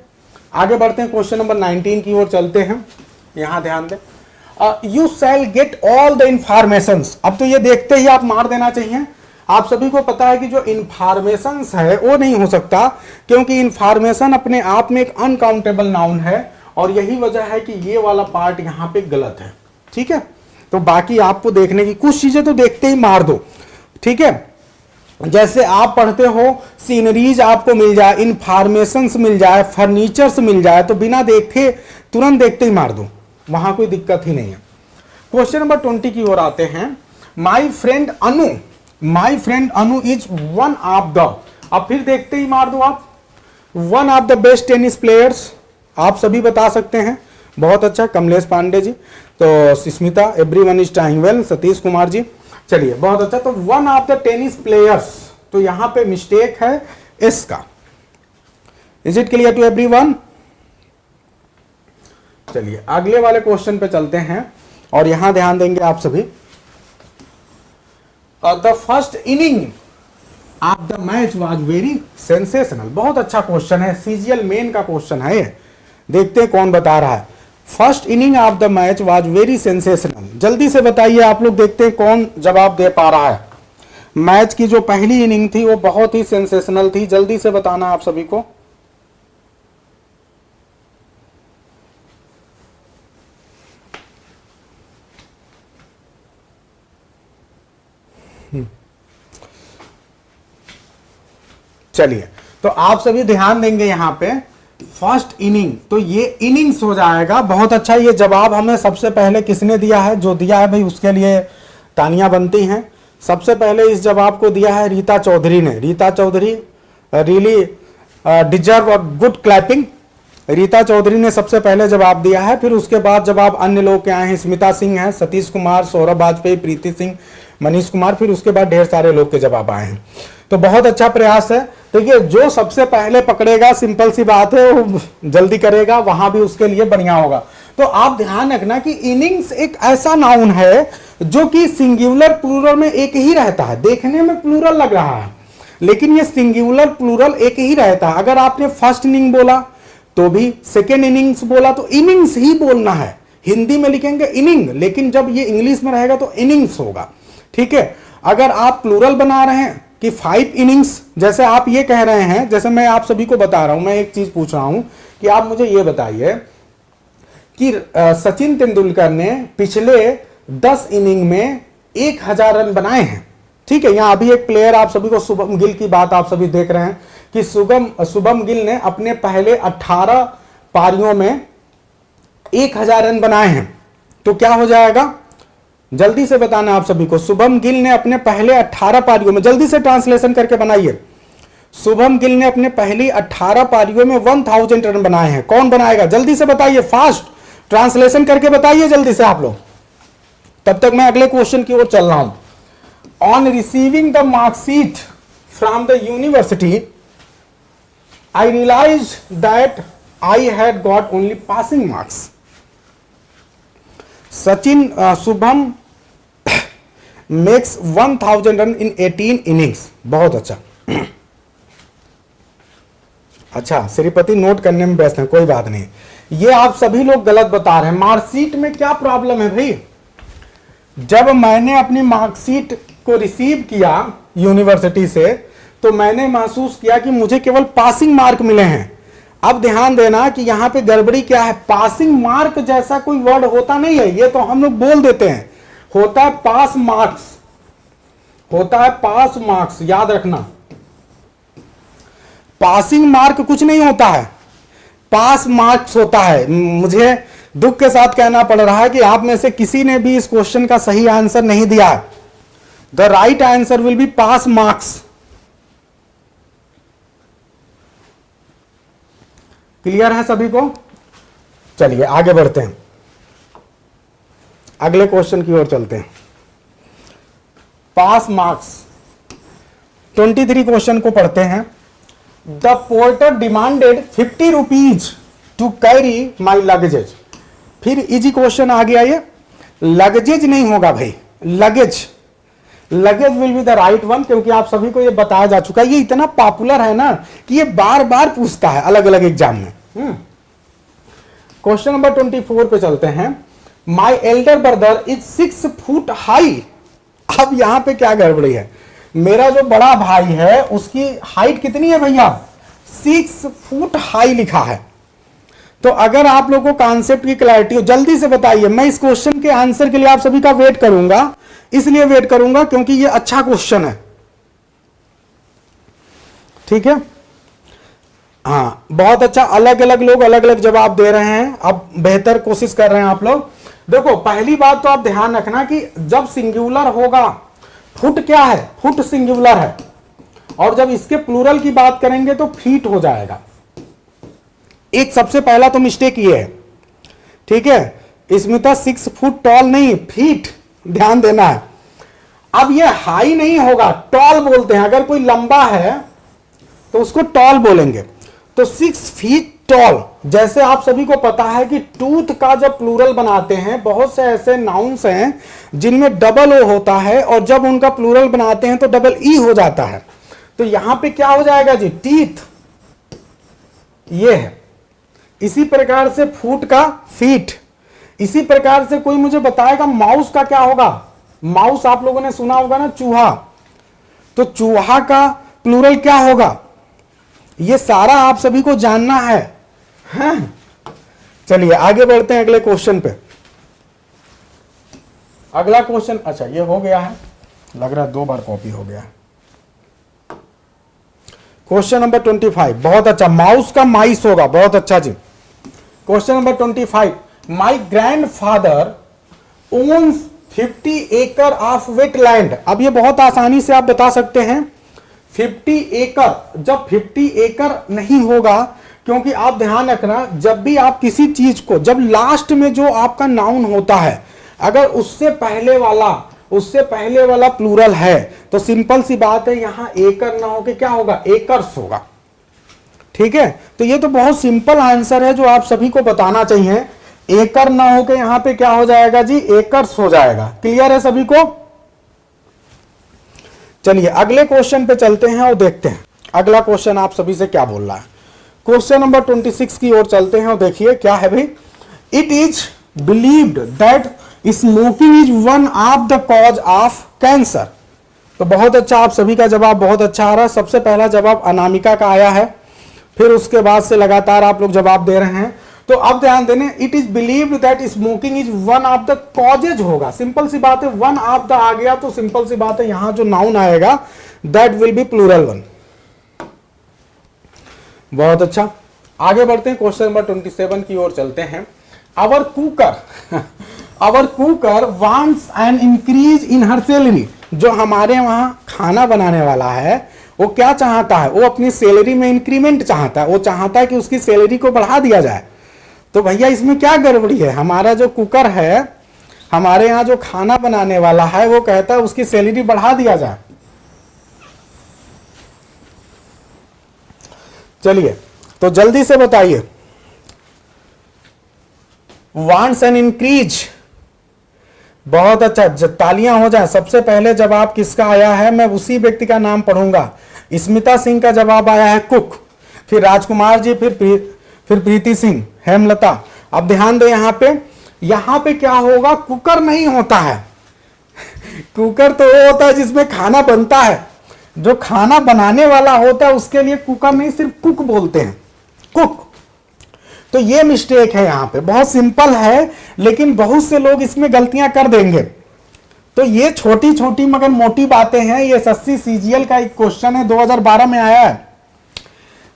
आगे बढ़ते हैं। क्वेश्चन नंबर 19 की ओर चलते हैं। यहां ध्यान दें, you shall get all the information. अब तो ये देखते ही आप मार देना चाहिए। आप सभी को पता है कि जो इंफॉर्मेशन है वो नहीं हो सकता, क्योंकि इंफॉर्मेशन अपने आप में एक अनकाउंटेबल नाउन है, और यही वजह है कि ये वाला पार्ट यहां पे गलत है। ठीक है, तो बाकी आपको देखने की कुछ चीजें तो देखते ही मार दो। ठीक है, जैसे आप पढ़ते हो सीनरीज आपको मिल जाए, इंफॉर्मेशन मिल जाए, फर्नीचर्स मिल जाए, तो बिना देखे तुरंत देखते ही मार दो, वहां कोई दिक्कत ही नहीं है। क्वेश्चन नंबर 20 की ओर आते हैं। My friend Anu is one of the, अब फिर देखते ही मार दो आप, one of the best tennis players. आप सभी बता सकते हैं, बहुत अच्छा। कमलेश पांडे जी, तो Smita, everyone is trying well, Satish Kumar ji, चलिए बहुत अच्छा। तो one of the tennis players, तो यहां पे मिस्टेक है एस का। Is it clear to everyone? चलिए अगले वाले क्वेश्चन पे चलते हैं, और यहां ध्यान देंगे आप सभी। The first inning of the match was very sensational. बहुत अच्छा क्वेश्चन है, सीजीएल मेन का क्वेश्चन है ये। देखते हैं कौन बता रहा है। First inning of the match was very sensational. जल्दी से बताइए आप लोग, देखते हैं कौन जवाब दे पा रहा है। मैच की जो पहली इनिंग थी वो बहुत ही सेंसेशनल थी। जल्दी से बताना आप सभी को। चलिए, तो आप सभी ध्यान देंगे यहां पे फर्स्ट इनिंग, तो ये इनिंग्स हो जाएगा। बहुत अच्छा, ये जवाब हमें सबसे पहले किसने दिया है? जो दिया है भाई उसके लिए तालियां बनती हैं। सबसे पहले इस जवाब को दिया है रीता चौधरी ने। Rita Chaudhary really deserve a good clapping. Rita Chaudhary ने सबसे पहले जवाब दिया है, फिर उसके बाद जवाब अन्य लोग के आए हैं। स्मिता सिंह है, सतीश कुमार, सौरभ वाजपेयी, प्रीति सिंह, मनीष कुमार, फिर उसके बाद ढेर सारे लोग के जवाब आए हैं। तो बहुत अच्छा प्रयास है। देखिए, जो सबसे पहले पकड़ेगा, सिंपल सी बात है, वो जल्दी करेगा, वहां भी उसके लिए बढ़िया होगा। तो आप ध्यान रखना कि इनिंग्स एक ऐसा नाउन है जो कि सिंगुलर प्लूरल में एक ही रहता है। देखने में प्लूरल लग रहा है, लेकिन ये सिंगुलर प्लूरल एक ही रहता है। अगर आपने फर्स्ट इनिंग बोला तो भी सेकेंड इनिंग्स बोला तो इनिंग्स ही बोलना है, हिंदी में लिखेंगे इनिंग, लेकिन जब ये इंग्लिश में रहेगा तो इनिंग्स होगा। ठीक है, अगर आप प्लूरल बना रहे हैं कि 5 इनिंग्स, जैसे आप ये कह रहे हैं, जैसे मैं आप सभी को बता रहा हूं, मैं एक चीज पूछ रहा हूं कि आप मुझे ये बताइए कि सचिन तेंदुलकर ने पिछले 10 इनिंग में 1000 रन बनाए हैं। ठीक है, यहां अभी एक प्लेयर आप सभी को, शुभम गिल की बात आप सभी देख रहे हैं कि शुभम गिल ने अपने पहले 18 पारियों में 1000 रन बनाए हैं। तो क्या हो जाएगा, जल्दी से बताना आप सभी को। शुभम गिल ने अपने पहले 18 पारियों में, जल्दी से ट्रांसलेशन करके बनाइए, शुभम गिल ने अपने पहली 18 पारियों में 1000 रन बनाए हैं। कौन बनाएगा, जल्दी से बताइए, फास्ट ट्रांसलेशन करके बताइए जल्दी से आप लोग, तब तक मैं अगले क्वेश्चन की ओर चल रहा हूं। On receiving the marksheet from the university I realise that I had got only passing marks. Sachin Shubham makes 1000 run in 18 innings. बहुत अच्छा। अच्छा, श्रीपति नोट करने में व्यस्त हैं, कोई बात नहीं। ये आप सभी लोग गलत बता रहे हैं। मार्कशीट में क्या प्रॉब्लम है भाई, जब मैंने अपनी मार्कशीट को रिसीव किया यूनिवर्सिटी से तो मैंने महसूस किया कि मुझे केवल पासिंग मार्क मिले हैं। अब ध्यान देना कि यहां पे गड़बड़ी क्या है, पासिंग मार्क जैसा कोई वर्ड होता नहीं है, ये तो हम लोग बोल देते हैं, होता है पास मार्क्स, होता है पास मार्क्स, याद रखना। पासिंग मार्क कुछ नहीं होता है, पास मार्क्स होता है। मुझे दुख के साथ कहना पड़ रहा है कि आप में से किसी ने भी इस क्वेश्चन का सही आंसर नहीं दिया। The right answer will be pass marks. Clear है सभी को? चलिए आगे बढ़ते हैं, अगले क्वेश्चन की ओर चलते हैं। पास मार्क्स 23 क्वेश्चन को पढ़ते हैं। The porter demanded 50 rupees to carry my luggages. फिर इजी क्वेश्चन आ गया, ये लगेज नहीं होगा भाई, luggage, luggage will be the right one, क्योंकि आप सभी को ये बताया जा चुका है। ये इतना पॉपुलर है ना कि ये बार बार पूछता है अलग अलग एग्जाम में। क्वेश्चन नंबर 24 पे चलते हैं। My elder brother is 6 foot high. अब यहां पे क्या गड़बड़ी है, मेरा जो बड़ा भाई है उसकी हाइट कितनी है भैया, 6 फुट हाई लिखा है। तो अगर आप लोगों को कॉन्सेप्ट की क्लैरिटी हो जल्दी से बताइए। मैं इस क्वेश्चन के आंसर के लिए आप सभी का वेट करूंगा, इसलिए वेट करूंगा क्योंकि ये अच्छा क्वेश्चन है। ठीक है, हाँ बहुत अच्छा, अलग अलग लोग अलग अलग जवाब दे रहे हैं, अब बेहतर कोशिश कर रहे हैं आप लोग। देखो पहली बात तो आप ध्यान रखना कि जब सिंगुलर होगा, फुट क्या है, फुट सिंगुलर है, और जब इसके प्लूरल की बात करेंगे तो फीट हो जाएगा। एक सबसे पहला तो मिस्टेक ये है, ठीक है, इसमें था 6 फुट टॉल नहीं, फीट, ध्यान देना है। अब ये हाई नहीं होगा, टॉल बोलते हैं, अगर कोई लंबा है तो उसको टॉल बोलेंगे। तो 6 फीट टॉल, जैसे आप सभी को पता है कि टूथ का जब प्लूरल बनाते हैं, बहुत से ऐसे नाउन्स हैं जिनमें डबल ओ होता है और जब उनका प्लूरल बनाते हैं तो डबल ई हो जाता है। तो यहां पे क्या हो जाएगा जी, टीथ, ये है। इसी प्रकार से फुट का फीट, इसी प्रकार से कोई मुझे बताएगा माउस का क्या होगा। माउस आप लोगों ने सुना होगा ना, चूहा, तो चूहा का प्लूरल क्या होगा, ये सारा आप सभी को जानना है, हैं? चलिए आगे बढ़ते हैं अगले क्वेश्चन पे। अगला क्वेश्चन, अच्छा ये हो गया है, लग रहा है 2 बार कॉपी हो गया है। क्वेश्चन नंबर 25, बहुत अच्छा, माउस का माइस होगा, बहुत अच्छा जी। Question number 25, my grandfather owns 50 acre of wetland. अब ये बहुत आसानी से आप बता सकते हैं 50 एकड़, जब 50 एकड़ नहीं होगा, क्योंकि आप ध्यान रखना जब भी आप किसी चीज को, जब लास्ट में जो आपका नाउन होता है अगर उससे पहले वाला प्लूरल है तो सिंपल सी बात है यहां एकड़ ना होके क्या होगा, एकर्स होगा। ठीक है, तो ये तो बहुत सिंपल आंसर है जो आप सभी को बताना चाहिए। एकड़ ना होके यहां पे क्या हो जाएगा जी, एकर्स हो जाएगा। क्लियर है सभी को? चलिए अगले क्वेश्चन पे चलते हैं और देखते हैं अगला क्वेश्चन आप सभी से क्या बोल रहा है। क्वेश्चन नंबर 26 की ओर चलते हैं और देखिए क्या है भाई। It is believed that smoking is one of the cause of cancer. तो बहुत अच्छा, आप सभी का जवाब बहुत अच्छा आ रहा है। सबसे पहला जवाब अनामिका का आया है, फिर उसके बाद से लगातार आप लोग जवाब दे रहे हैं। तो अब ध्यान देने, it is believed that smoking is one of the causes होगा। सिंपल सी बात है, वन ऑफ द आ गया तो सिंपल सी बात है यहां जो नाउन आएगा that will be plural one. बहुत अच्छा, आगे बढ़ते हैं। क्वेश्चन नंबर 27 की ओर चलते हैं। Our cooker wants an increase in her salary. जो हमारे वहां खाना बनाने वाला है वो क्या चाहता है, वो अपनी सैलरी में इंक्रीमेंट चाहता है, वो चाहता है कि उसकी सैलरी को बढ़ा दिया जाए। तो भैया इसमें क्या गड़बड़ी है, हमारा जो कुकर है, हमारे यहाँ जो खाना बनाने वाला है, वो कहता है उसकी सैलरी बढ़ा दिया जाए। चलिए तो जल्दी से बताइए, वांट्स एन इंक्रीज। बहुत अच्छा, तालियां हो जाए। सबसे पहले जवाब किसका आया है, मैं उसी व्यक्ति का नाम पढ़ूंगा। स्मिता सिंह का जवाब आया है कुक, फिर राजकुमार जी, फिर प्रीति सिंह, हेमलता। अब ध्यान दो यहां पे क्या होगा, कुकर नहीं होता है। कुकर तो वो होता है जिसमें खाना बनता है, जो खाना बनाने वाला होता है उसके लिए कुकर नहीं, सिर्फ कुक बोलते हैं, कुक। तो ये मिस्टेक है यहां पे, बहुत सिंपल है लेकिन बहुत से लोग इसमें गलतियां कर देंगे। तो ये छोटी छोटी मगर मोटी बातें हैं। ये एसएससी सीजीएल का एक क्वेश्चन है, 2012 में आया है,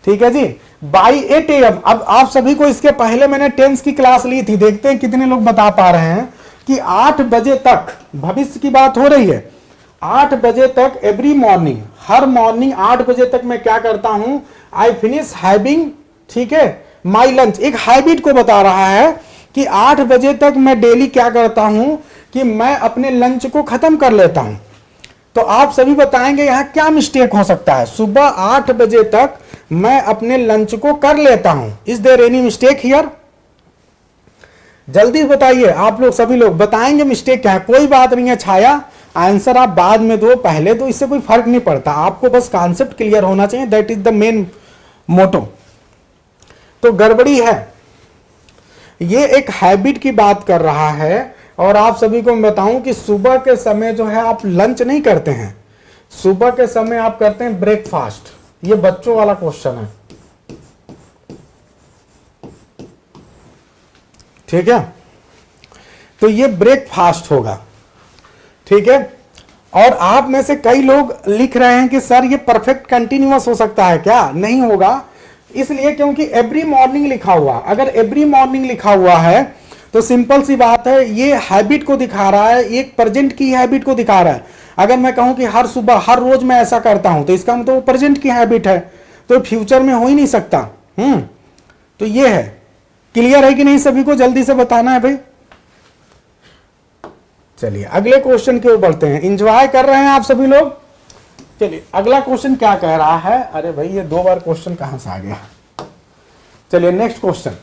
ठीक है जी। By 8 AM। अब आप सभी को इसके पहले मैंने टेंस की क्लास ली थी, देखते हैं कितने लोग बता पा रहे हैं कि 8 बजे तक, भविष्य की बात हो रही है, 8 बजे तक एवरी मॉर्निंग, हर मॉर्निंग 8 बजे तक मैं क्या करता हूं, आई फिनिश हैविंग, ठीक है, माई लंच। एक हैबिट को बता रहा है कि 8 बजे तक मैं डेली क्या करता हूं कि मैं अपने लंच को खत्म कर लेता हूं। तो आप सभी बताएंगे यहां क्या मिस्टेक हो सकता है, सुबह 8 बजे तक मैं अपने लंच को कर लेता हूं। Is there any mistake here? जल्दी बताइए, आप लोग सभी लोग बताएंगे मिस्टेक क्या है। कोई बात नहीं है छाया, आंसर आप बाद में दो, पहले तो इससे कोई फर्क नहीं पड़ता, आपको बस कॉन्सेप्ट क्लियर होना चाहिए, that is the main motto. तो गड़बड़ी है, ये एक हैबिट की बात कर रहा है। और आप सभी को मैं बताऊं कि सुबह के समय जो है आप लंच नहीं करते हैं, सुबह के समय आप करते हैं ब्रेकफास्ट। ये बच्चों वाला क्वेश्चन है, ठीक है। तो ये ब्रेकफास्ट होगा, ठीक है। और आप में से कई लोग लिख रहे हैं कि सर ये परफेक्ट कंटिन्यूअस हो सकता है क्या? नहीं होगा, इसलिए क्योंकि एवरी मॉर्निंग लिखा हुआ। अगर एवरी मॉर्निंग लिखा हुआ है तो सिंपल सी बात है, ये हैबिट को दिखा रहा है, एक प्रेजेंट की हैबिट को दिखा रहा है। अगर मैं कहूं कि हर सुबह हर रोज मैं ऐसा करता हूं तो इसका मतलब प्रेजेंट की हैबिट है, तो फ्यूचर में हो ही नहीं सकता। तो ये है, क्लियर है कि नहीं? सभी को जल्दी से बताना है भाई। चलिए अगले क्वेश्चन की ओर बढ़ते हैं। एंजॉय कर रहे हैं आप सभी लोग? चलिए अगला क्वेश्चन क्या कह रहा है। अरे भाई ये 2 बार क्वेश्चन कहां से आ गया। चलिए next question.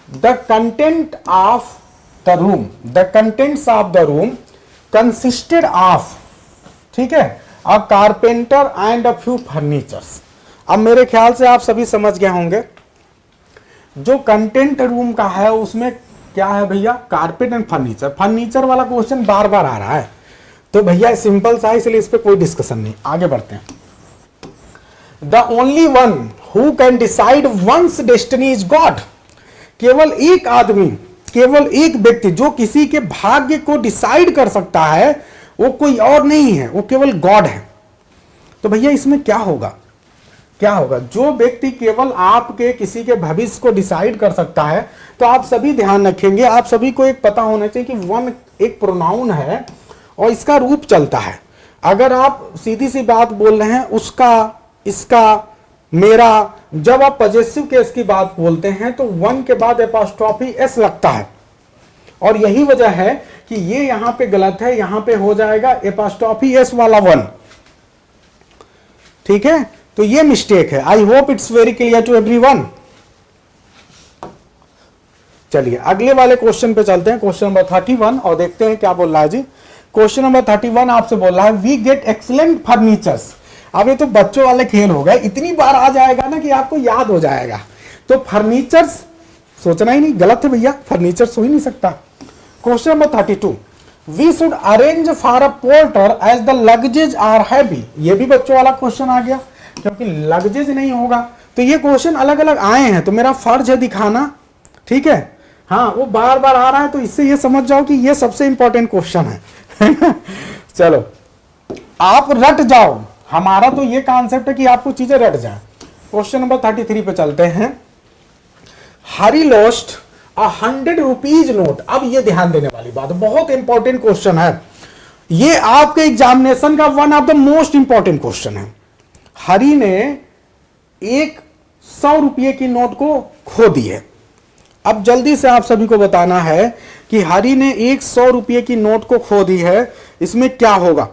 The content of the room, the contents of the room consisted of, ठीक है, अ carpenter and a few furnitures. अब मेरे ख्याल से आप सभी समझ गए होंगे, जो कंटेंट रूम का है उसमें क्या है भैया, कारपेट एंड फर्नीचर। फर्नीचर वाला क्वेश्चन बार बार आ रहा है, तो भैया सिंपल सा है, इसलिए इस पर कोई डिस्कशन नहीं। आगे बढ़ते हैं। The only one who can decide one's destiny is God. केवल एक आदमी, केवल एक व्यक्ति जो किसी के भाग्य को डिसाइड कर सकता है, वो कोई और नहीं है, वो केवल गॉड है। तो भैया इसमें क्या होगा, क्या होगा? जो व्यक्ति केवल आपके किसी के भविष्य को डिसाइड कर सकता है, तो आप सभी ध्यान रखेंगे, आप सभी को एक पता होना चाहिए कि वन एक प्रोनाउन है और इसका रूप चलता है। अगर आप सीधी सी बात बोल रहे हैं, उसका, इसका, मेरा, जब आप पॉजेसिव केस की बात बोलते हैं तो वन के बाद एपोस्ट्रोफी एस लगता है, और यही वजह है कि ये यहां पे गलत है, यहां पे हो जाएगा एपोस्ट्रोफी एस वाला वन, ठीक है। तो ये मिस्टेक है। I hope it's very clear to everyone. चलिए अगले वाले क्वेश्चन पे चलते हैं, क्वेश्चन नंबर 31, और देखते हैं क्या बोल रहा है जी। क्वेश्चन नंबर 31 आपसे बोल रहा है, वी गेट एक्सीलेंट फर्नीचर्स अब ये तो बच्चों वाले खेल हो गए, इतनी बार आ जाएगा ना कि आपको याद हो जाएगा। तो फर्नीचर सोचना ही नहीं, गलत है भैया, फर्नीचर हो ही नहीं सकता। Question number 32, we should arrange for a porter as the luggage are heavy. ये भी बच्चों वाला क्वेश्चन आ गया, क्योंकि लगेज नहीं होगा। तो ये क्वेश्चन अलग अलग आए हैं, तो मेरा फर्ज है दिखाना, ठीक है। हाँ, वो बार बार आ रहा है, तो इससे ये समझ जाओ कि ये सबसे इंपॉर्टेंट क्वेश्चन है। चलो आप रट जाओ, हमारा तो ये कॉन्सेप्ट है कि आपको चीजें रट जाए। क्वेश्चन नंबर 33 पे चलते हैं। हरी लॉस्ट अ 100 रुपीज नोट। अब ये ध्यान देने वाली बात, बहुत इंपॉर्टेंट क्वेश्चन है ये, आपके एग्जामिनेशन का one of the most important question है। हरी ने एक 100 रुपये की नोट को खो दी है। अब जल्दी से आप सभी को बताना है कि हरी ने एक 100 रुपये की नोट को खो दी है, इसमें क्या होगा।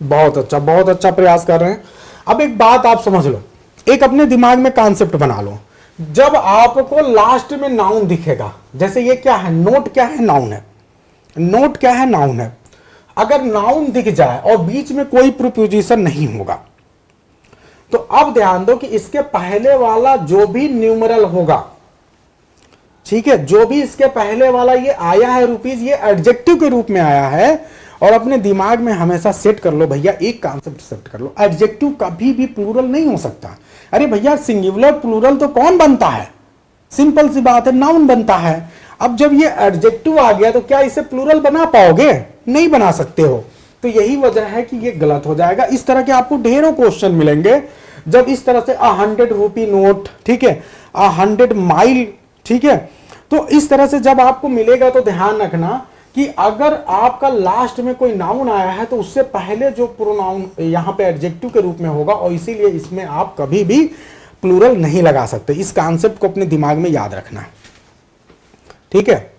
बहुत अच्छा प्रयास कर रहे हैं। अब एक बात आप समझ लो, एक अपने दिमाग में कॉन्सेप्ट बना लो। जब आपको लास्ट में नाउन दिखेगा, जैसे ये क्या है, नोट क्या है, नाउन है। नोट क्या है, नाउन है। अगर नाउन दिख जाए और बीच में कोई प्रीपोजिशन नहीं होगा, तो अब ध्यान दो कि इसके पहले वाला जो भी न्यूमरल होगा, ठीक है, जो भी इसके पहले वाला ये आया है रुपीज, ये एडजेक्टिव के रूप में आया है। और अपने दिमाग में हमेशा सेट कर लो भैया, एक कॉन्सेप्ट सेट कर लो, एडजेक्टिव कभी भी प्लूरल नहीं हो सकता। अरे भैया सिंगुलर प्लूरल तो कौन बनता है, सिंपल सी बात है, नाउन बनता है। अब जब ये एडजेक्टिव आ गया तो क्या इसे प्लूरल बना पाओगे, नहीं बना सकते हो। तो यही वजह है कि ये गलत हो जाएगा। इस तरह के आपको ढेरों क्वेश्चन मिलेंगे जब इस तरह से 100 रुपी नोट, ठीक है, 100 माइल, ठीक है। तो इस तरह से जब आपको मिलेगा तो ध्यान रखना कि अगर आपका लास्ट में कोई नाउन आया है तो उससे पहले जो प्रोनाउन यहां पे एडजेक्टिव के रूप में होगा, और इसीलिए इसमें आप कभी भी प्लूरल नहीं लगा सकते। इस कॉन्सेप्ट को अपने दिमाग में याद रखना, ठीक है।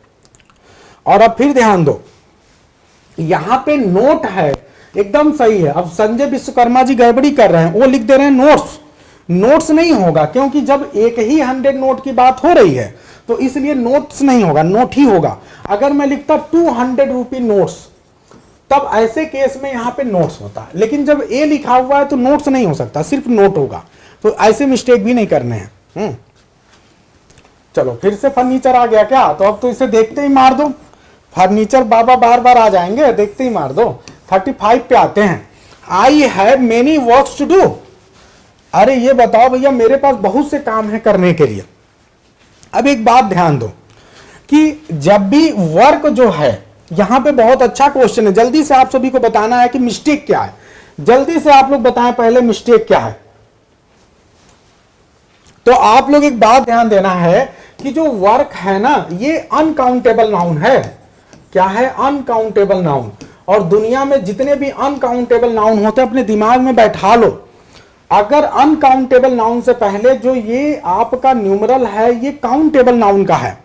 और अब फिर ध्यान दो, यहां पे नोट है, एकदम सही है। अब संजय विश्वकर्मा जी गड़बड़ी कर रहे हैं, वो लिख दे रहे हैं नोट्स। नोट्स नहीं होगा, क्योंकि जब एक ही 100 नोट की बात हो रही है तो इसलिए नोट्स नहीं होगा, नोट ही होगा। अगर मैं लिखता 200 रुपी नोट्स, तब ऐसे केस में यहां पे नोट्स होता है। लेकिन जब ए लिखा हुआ है तो नोट्स नहीं हो सकता, सिर्फ नोट होगा। तो ऐसे मिस्टेक भी नहीं करने हैं। चलो फिर से फर्नीचर आ गया क्या, तो अब तो इसे देखते ही मार दो। फर्नीचर बाबा बार बार आ जाएंगे, देखते ही मार दो। 35 पे आते हैं। I have many works to do. अरे ये बताओ भैया, मेरे पास बहुत से काम है करने के लिए। अब एक बात ध्यान दो कि जब भी वर्क जो है, यहां पे बहुत अच्छा क्वेश्चन है, जल्दी से आप सभी को बताना है कि मिस्टेक क्या है। जल्दी से आप लोग बताएं पहले मिस्टेक क्या है। तो आप लोग एक बात ध्यान देना है कि जो वर्क है ना, ये अनकाउंटेबल नाउन है। क्या है, अनकाउंटेबल नाउन। और दुनिया में जितने भी अनकाउंटेबल नाउन होते हैं अपने दिमाग में बैठा लो। अगर अनकाउंटेबल नाउन से पहले जो ये आपका न्यूमरल है, ये काउंटेबल नाउन का है।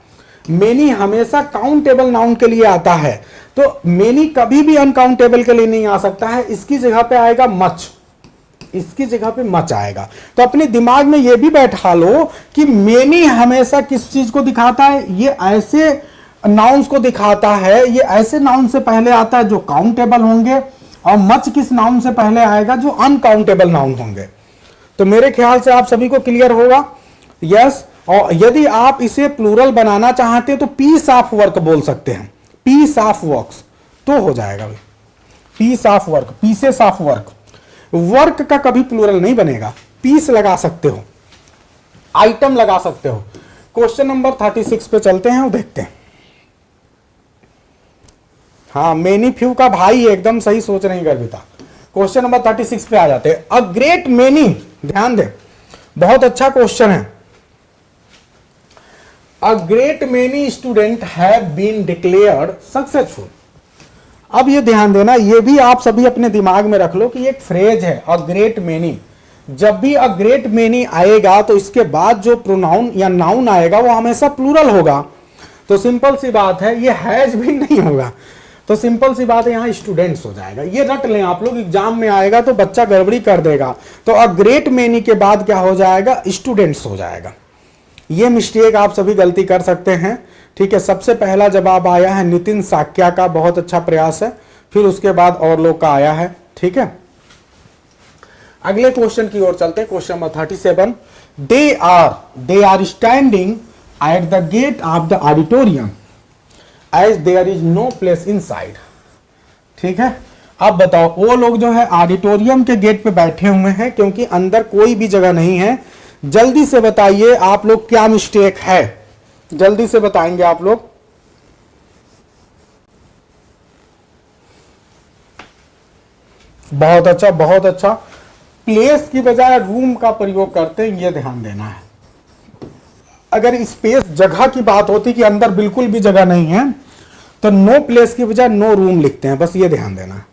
मेनी हमेशा काउंटेबल नाउन के लिए आता है, तो मेनी कभी भी अनकाउंटेबल के लिए नहीं आ सकता है। इसकी जगह पे आएगा मच, इसकी जगह पे मच आएगा। तो अपने दिमाग में ये भी बैठा लो कि मेनी हमेशा किस चीज को दिखाता है, ये ऐसे नाउन्स को दिखाता है, ये ऐसे नाउन से पहले आता है जो काउंटेबल होंगे, और मच किस नाउन से पहले आएगा, जो अनकाउंटेबल नाउन होंगे। तो मेरे ख्याल से आप सभी को क्लियर होगा। यस, और यदि आप इसे प्लूरल बनाना चाहते हैं तो पीस ऑफ वर्क बोल सकते हैं, पीस ऑफ वर्क्स, तो हो जाएगा भाई। Piece of work, pieces of work. Work का कभी प्लूरल नहीं बनेगा, पीस लगा सकते हो, आइटम लगा सकते हो। क्वेश्चन नंबर 36 पे चलते हैं और देखते हैं। हाँ, मेनी फ्यू का भाई एकदम सही सोच रही गर्भिता। क्वेश्चन नंबर 36 पे आ जाते हैं। अ ग्रेट मेनी, ध्यान दे, बहुत अच्छा क्वेश्चन है। A great many student have been declared successful. अब ये ध्यान देना, ये भी आप सभी अपने दिमाग में रख लो कि एक फ्रेज है अ ग्रेट मेनी। जब भी अ ग्रेट मेनी आएगा तो इसके बाद जो प्रोनाउन या नाउन आएगा वो हमेशा प्लूरल होगा। तो सिंपल सी बात है, ये हैज भी नहीं होगा। तो सिंपल सी बात है, यहाँ स्टूडेंट्स हो जाएगा। ये रट लें आप लोग, एग्जाम में आएगा तो बच्चा गड़बड़ी कर देगा। तो अ ग्रेट मेनी के बाद क्या हो जाएगा, स्टूडेंट्स हो जाएगा। ये मिस्टेक आप सभी गलती कर सकते हैं, ठीक है, सबसे पहला जवाब आया है नितिन साक्या का, बहुत अच्छा प्रयास है। फिर उसके बाद और लोग का आया है। ठीक है, अगले क्वेश्चन की ओर चलते हैं। Question number 37, they are standing at the gate of the auditorium as there is no place inside. ठीक है, अब बताओ, वो लोग जो है ऑडिटोरियम के गेट पे बैठे हुए हैं क्योंकि अंदर कोई भी जगह नहीं है। जल्दी से बताइए आप लोग क्या मिस्टेक है, जल्दी से बताएंगे आप लोग। बहुत अच्छा, बहुत अच्छा। प्लेस की बजाय रूम का प्रयोग करते हैं, ये ध्यान देना है। अगर स्पेस जगह की बात होती कि अंदर बिल्कुल भी जगह नहीं है तो नो प्लेस की बजाय नो रूम लिखते हैं, बस ये ध्यान देना है।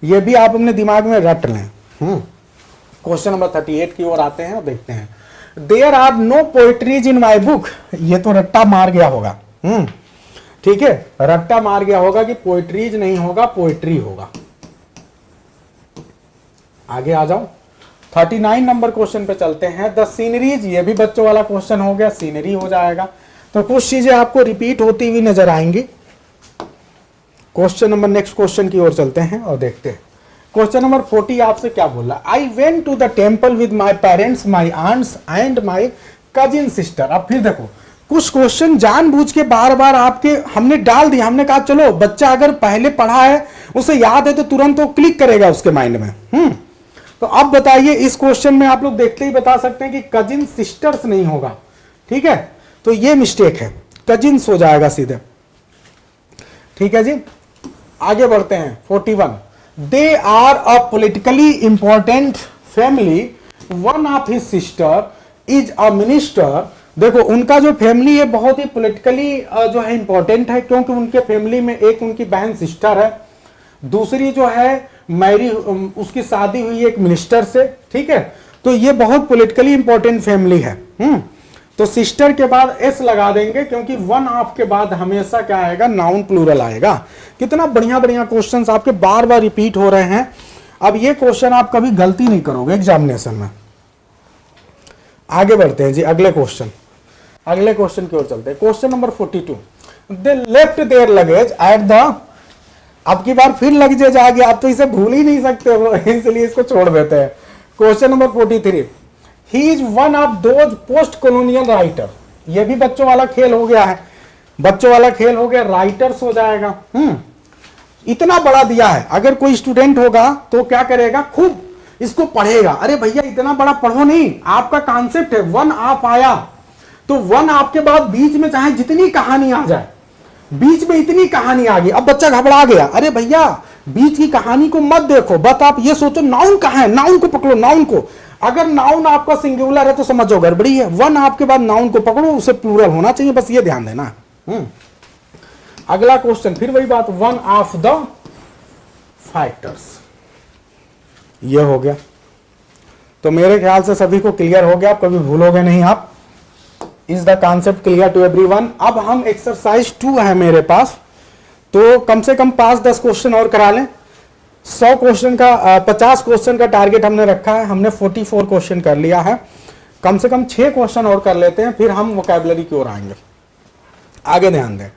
ये भी आप अपने दिमाग में रट लें। क्वेश्चन नंबर 38 की ओर आते हैं और देखते हैं। There are no poetries in my book. ये तो रट्टा मार गया होगा। ठीक है, रट्टा मार गया होगा कि पोएट्रीज नहीं होगा, पोएट्री होगा। आगे आ जाओ, 39 नंबर क्वेश्चन पे चलते हैं। द सीनरीज, ये भी बच्चों वाला क्वेश्चन हो गया, सीनरी हो जाएगा। तो कुछ चीजें आपको रिपीट होती हुई नजर आएंगी। क्वेश्चन नंबर, नेक्स्ट क्वेश्चन की ओर चलते हैं और देखते हैं। क्वेश्चन नंबर 40 आपसे क्या बोला? I went to the temple with my parents, my aunts and my cousin sister. अब फिर देखो, कुछ क्वेश्चन जानबूझ के बार बार आपके हमने डाल दिया। हमने कहा चलो बच्चा अगर पहले पढ़ा है, उसे याद है तो तुरंत वो क्लिक करेगा उसके माइंड में। तो अब बताइए, इस क्वेश्चन में आप लोग देखते ही बता सकते हैं कि कजिन सिस्टर्स नहीं होगा। ठीक है, तो ये मिस्टेक है, कजिन्स हो जाएगा सीधे। ठीक है जी, आगे बढ़ते हैं। 41, they are a politically important family, one of his sister is a minister. देखो, उनका जो फैमिली है बहुत ही पॉलिटिकली जो है इंपॉर्टेंट है, क्योंकि उनके फैमिली में एक उनकी बहन सिस्टर है, दूसरी जो है मैरी, उसकी शादी हुई एक मिनिस्टर से। ठीक है, तो ये बहुत पॉलिटिकली इंपॉर्टेंट फैमिली है। तो सिस्टर के बाद एस लगा देंगे, क्योंकि वन ऑफ के बाद हमेशा क्या आएगा? नाउन प्लूरल आएगा। कितना बढ़िया बढ़िया क्वेश्चंस आपके बार बार रिपीट हो रहे हैं। अब ये क्वेश्चन आप कभी गलती नहीं करोगे एग्जामिनेशन में। आगे बढ़ते हैं जी, अगले क्वेश्चन की ओर चलते हैं। Question number 42, they left their luggage at the, अब की बार फिर लगेज आ गया, आप तो इसे भूल ही नहीं सकते हो, इसलिए इसको छोड़ देते हैं। Question number 43, he is one of those post colonial writer. ये भी बच्चों वाला खेल हो गया है, बच्चों वाला खेल हो गया, राइटर्स हो जाएगा। इतना बड़ा दिया है, अगर कोई स्टूडेंट होगा तो क्या करेगा? खूब इसको पढ़ेगा। अरे भैया इतना बड़ा पढ़ो नहीं, आपका कॉन्सेप्ट है वन ऑफ आया तो वन ऑफ के बाद बीच में चाहे जितनी कहानी आ जाए, बीच में इतनी कहानी आ गई, अब बच्चा घबरा गया। अरे भैया बीच की कहानी को मत देखो, बस आप ये सोचो नाउन कहां है, नाउन को पकड़ो, नाउन को। अगर नाउन आपका सिंगुलर है तो समझो गड़बड़ी है, वन आपके बाद नाउन को पकड़ो, उसे प्लूरल होना चाहिए, बस ये ध्यान देना। अगला क्वेश्चन फिर वही बात, वन ऑफ द फाइटर्स, ये हो गया। तो मेरे ख्याल से सभी को क्लियर हो गया, आप कभी भूलोगे नहीं आप। Is the concept clear to everyone? अब हम एक्सरसाइज 2 है मेरे पास, तो कम से कम 5-10 क्वेश्चन और करा लें। 100 क्वेश्चन का 50 क्वेश्चन का टारगेट हमने रखा है, हमने 44 क्वेश्चन कर लिया है। कम से कम 6 क्वेश्चन और कर लेते हैं, फिर हम वोकैबुलरी की ओर आएंगे। आगे ध्यान दें,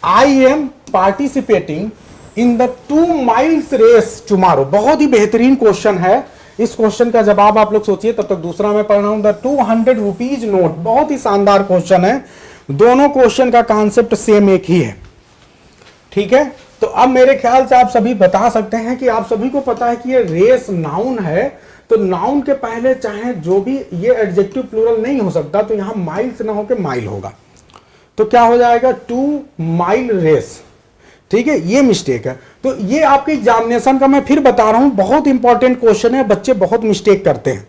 I am participating in the 2 miles race tomorrow. बहुत ही बेहतरीन क्वेश्चन है, इस क्वेश्चन का जवाब आप लोग सोचिए, तब तक दूसरा मैं पढ़ रहा हूं। द 200 रुपीज नोट, बहुत ही शानदार क्वेश्चन है, दोनों क्वेश्चन का कॉन्सेप्ट सेम एक ही है। ठीक है, तो अब मेरे ख्याल से आप सभी बता सकते हैं कि आप सभी को पता है कि ये रेस नाउन है, तो नाउन के पहले चाहे जो भी ये एडजेक्टिव प्लूरल नहीं हो सकता, तो यहां माइल्स ना होकर माइल होगा, तो क्या हो जाएगा? 2 mile रेस। ठीक है, ये मिस्टेक है। तो ये आपके एग्जामिनेशन का मैं फिर बता रहा हूं, बहुत इंपॉर्टेंट क्वेश्चन है, बच्चे बहुत मिस्टेक करते हैं।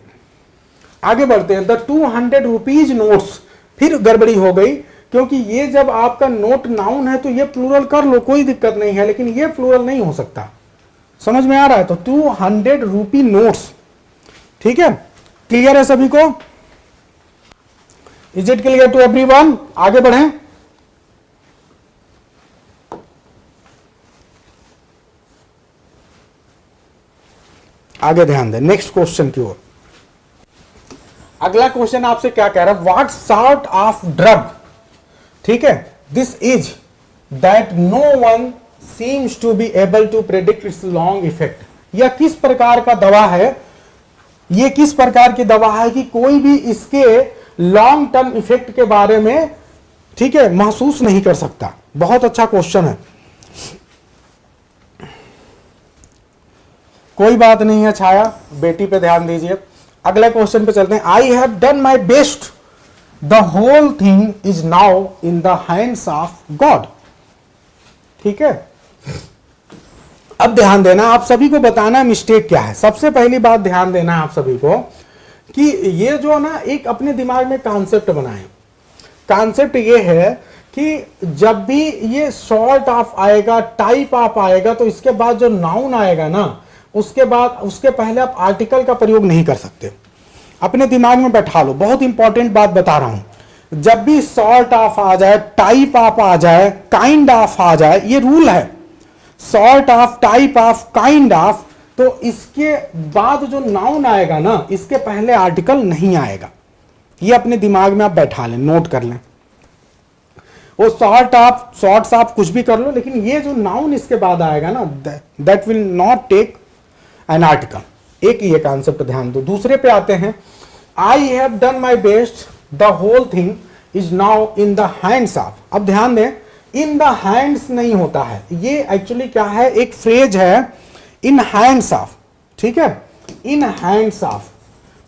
आगे बढ़ते हैं, द 200 रुपीज नोट्स, फिर गड़बड़ी हो गई, क्योंकि ये जब आपका नोट नाउन है तो ये प्लूरल कर लो, कोई दिक्कत नहीं है, लेकिन ये प्लूरल नहीं हो सकता। समझ में आ रहा है? तो 200 रुपी नोट्स। ठीक है, क्लियर है सभी को? Is it clear to everyone? आगे बढ़ें। आगे ध्यान दें, नेक्स्ट क्वेश्चन की ओर। अगला क्वेश्चन आपसे क्या कह रहा है? व्हाट सॉर्ट ऑफ ड्रग ठीक है, this is that no one seems to be able to predict its long effect. यह किस प्रकार का दवा है, ये किस प्रकार की दवा है कि कोई भी इसके लॉन्ग टर्म इफेक्ट के बारे में, ठीक है, महसूस नहीं कर सकता। बहुत अच्छा क्वेश्चन है, कोई बात नहीं है छाया, बेटी पे ध्यान दीजिए। अगले क्वेश्चन पे चलते हैं। I have done my best, the whole thing is now in the hands of God. ठीक है, अब ध्यान देना, आप सभी को बताना मिस्टेक क्या है। सबसे पहली बात ध्यान देना आप सभी को कि ये जो ना एक अपने दिमाग में कॉन्सेप्ट बनाए। कॉन्सेप्ट ये है कि जब भी ये सॉर्ट ऑफ आएगा, टाइप ऑफ आएगा, तो इसके बाद जो नाउन आएगा ना, उसके बाद उसके पहले आप आर्टिकल का प्रयोग नहीं कर सकते। अपने दिमाग में बैठा लो, बहुत इंपॉर्टेंट बात बता रहा हूं। जब भी सॉर्ट ऑफ आ जाए, टाइप ऑफ आ जाए, काइंड ऑफ आ जाए, ये रूल है, sort of, type of, kind of, तो इसके बाद जो नाउन आएगा ना, इसके पहले आर्टिकल नहीं आएगा। ये अपने दिमाग में आप बैठा लें, नोट कर लें। वो सॉर्ट ऑफ, शॉर्ट्स ऑफ कुछ भी कर लो, लेकिन ये जो नाउन इसके बाद आएगा ना, that will not take an article. एक ये कॉन्सेप्ट ध्यान दो। दूसरे पे आते हैं, I have done my best, the whole thing is now in the hands of. अब ध्यान दें, इन द हैंड्स नहीं होता है, ये एक्चुअली क्या है, एक फ्रेज है, इन हैंड्स ऑफ। ठीक है, इन हैंड्स ऑफ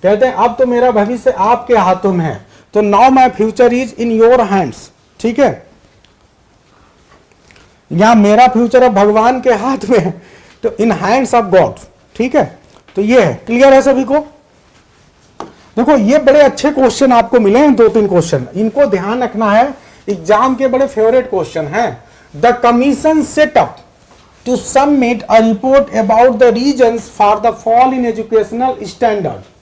कहते हैं अब तो मेरा भविष्य आपके हाथों में है, तो now my future is in your hands. ठीक है, यहां मेरा फ्यूचर अब भगवान के हाथ में है, तो इन हैंड्स ऑफ गॉड। ठीक है, तो ये है, क्लियर है सभी को। देखो ये बड़े अच्छे क्वेश्चन आपको मिले हैं, 2-3 क्वेश्चन, इनको ध्यान रखना है, एग्जाम के बड़े फेवरेट क्वेश्चन हैं। The commission setup to submit a report about the reasons for the fall in educational standard.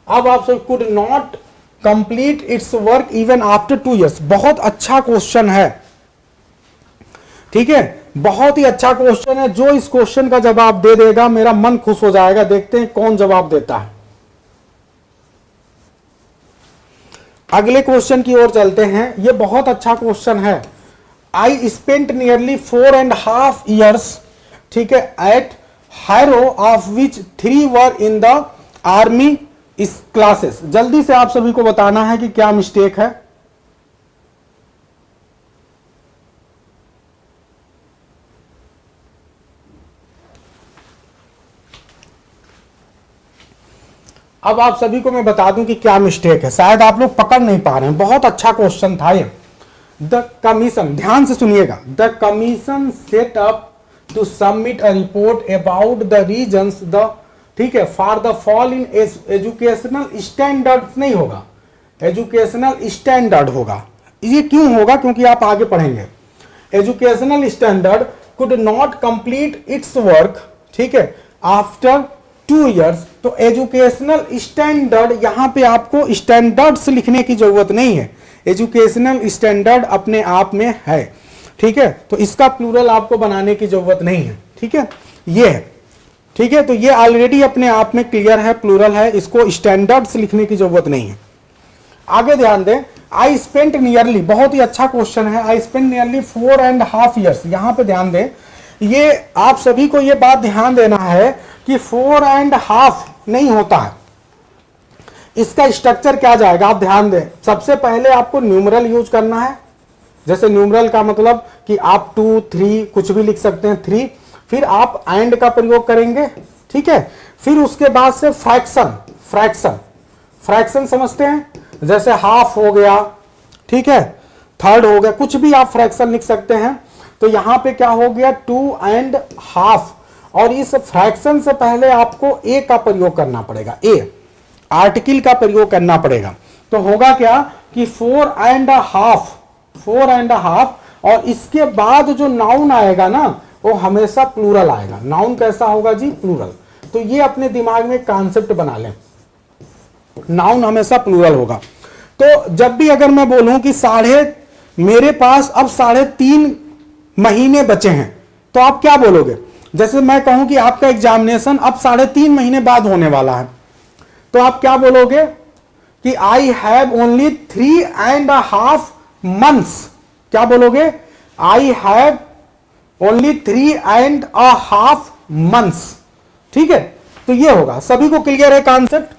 अब आप सब could not complete its work even after 2 years। बहुत अच्छा क्वेश्चन है, ठीक है, बहुत ही अच्छा क्वेश्चन है। जो इस क्वेश्चन का जवाब दे देगा मेरा मन खुश हो जाएगा। देखते हैं कौन जवाब देता है। अगले क्वेश्चन की ओर चलते हैं। ये बहुत अच्छा क्वेश्चन है। आई स्पेंट नियरली 4.5 years, ठीक है, at Harrow, of which 3 were in the army इस क्लासेस। जल्दी से आप सभी को बताना है कि क्या मिस्टेक है। अब आप सभी को मैं बता दूं कि क्या मिस्टेक है, शायद आप लोग पकड़ नहीं पा रहे हैं। बहुत अच्छा क्वेश्चन था ये। द कमीशन, ध्यान से सुनिएगा, the commission set up to submit a report about the reasons the, ठीक है, for the fall in educational standard नहीं होगा, एजुकेशनल स्टैंडर्ड होगा। ये क्यों होगा, क्योंकि आप आगे पढ़ेंगे। Educational standard could not complete its work, ठीक है, आफ्टर 2 years। तो एजुकेशनल स्टैंडर्ड, यहां पे आपको स्टैंडर्ड्स लिखने की जरूरत नहीं है, एजुकेशनल स्टैंडर्ड अपने आप में है। ठीक है, तो इसका प्लूरल आपको बनाने की जरूरत नहीं है। ठीक है, ये है, ठीक है, तो ये ऑलरेडी अपने आप में क्लियर है, प्लूरल है, इसको स्टैंडर्ड्स लिखने की जरूरत नहीं है। आगे ध्यान दें, आई स्पेंट नियरली, बहुत ही अच्छा क्वेश्चन है। आई स्पेंट नियरली 4.5 years, यहां पे ध्यान दें, ये आप सभी को ये बात ध्यान देना है कि 4.5 नहीं होता है। इसका स्ट्रक्चर क्या जाएगा, आप ध्यान दें। सबसे पहले आपको न्यूमरल यूज करना है, जैसे न्यूमरल का मतलब कि आप 2, 3 कुछ भी लिख सकते हैं, 3। फिर आप एंड का प्रयोग करेंगे, ठीक है। फिर उसके बाद से फ्रैक्शन, फ्रैक्शन, फ्रैक्शन समझते हैं, जैसे हाफ हो गया, ठीक है, थर्ड हो गया, कुछ भी आप फ्रैक्शन लिख सकते हैं। तो यहां पे क्या हो गया, 2.5, और इस फ्रैक्शन से पहले आपको ए का प्रयोग करना पड़ेगा, ए आर्टिकल का प्रयोग करना पड़ेगा। तो होगा क्या कि 4.5, 4.5, और इसके बाद जो नाउन आएगा ना, वो हमेशा प्लूरल आएगा। नाउन कैसा होगा जी, प्लूरल। तो ये अपने दिमाग में कॉन्सेप्ट बना लें, नाउन हमेशा प्लूरल होगा। तो जब भी अगर मैं बोलूं कि मेरे पास अब 3.5 महीने बचे हैं, तो आप क्या बोलोगे। जैसे मैं कहूं कि आपका एग्जामिनेशन अब 3.5 महीने बाद होने वाला है, तो आप क्या बोलोगे कि आई हैव ओनली 3.5 months क्या बोलोगे? I have only 3.5 months। ठीक है, तो ये होगा। सभी को क्लियर है कॉन्सेप्ट?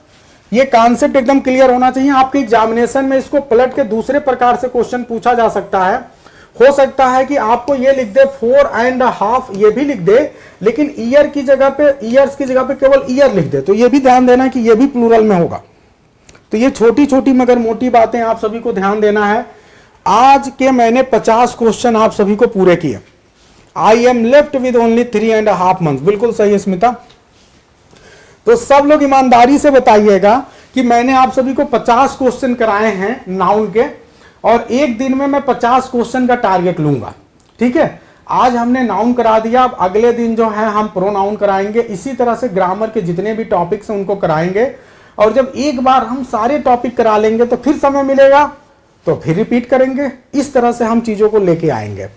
ये कॉन्सेप्ट एकदम क्लियर होना चाहिए। आपके एग्जामिनेशन में इसको पलट के दूसरे प्रकार से क्वेश्चन पूछा जा सकता है। हो सकता है कि आपको ये लिख दे 4.5, ये भी लिख दे, लेकिन ईयर की जगह पे, ईयर्स की जगह पे केवल ईयर लिख दे। तो ये भी ध्यान देना कि ये भी प्लूरल में होगा। तो ये छोटी छोटी मगर मोटी बातें आप सभी को ध्यान देना है। आज के मैंने 50 क्वेश्चन आप सभी को पूरे किए। I am left with only 3.5 months। बिल्कुल सही है स्मिता। तो सब लोग ईमानदारी से बताइएगा कि मैंने आप सभी को 50 क्वेश्चन कराए हैं नाउन के, और एक दिन में मैं 50 क्वेश्चन का टारगेट लूंगा। ठीक है, आज हमने नाउन करा दिया, अब अगले दिन जो है हम प्रोनाउन कराएंगे। इसी तरह से ग्रामर के जितने भी टॉपिक्स हैं उनको कराएंगे। और जब एक बार हम सारे टॉपिक करा लेंगे तो फिर समय मिलेगा तो फिर रिपीट करेंगे। इस तरह से हम चीजों को लेके आएंगे।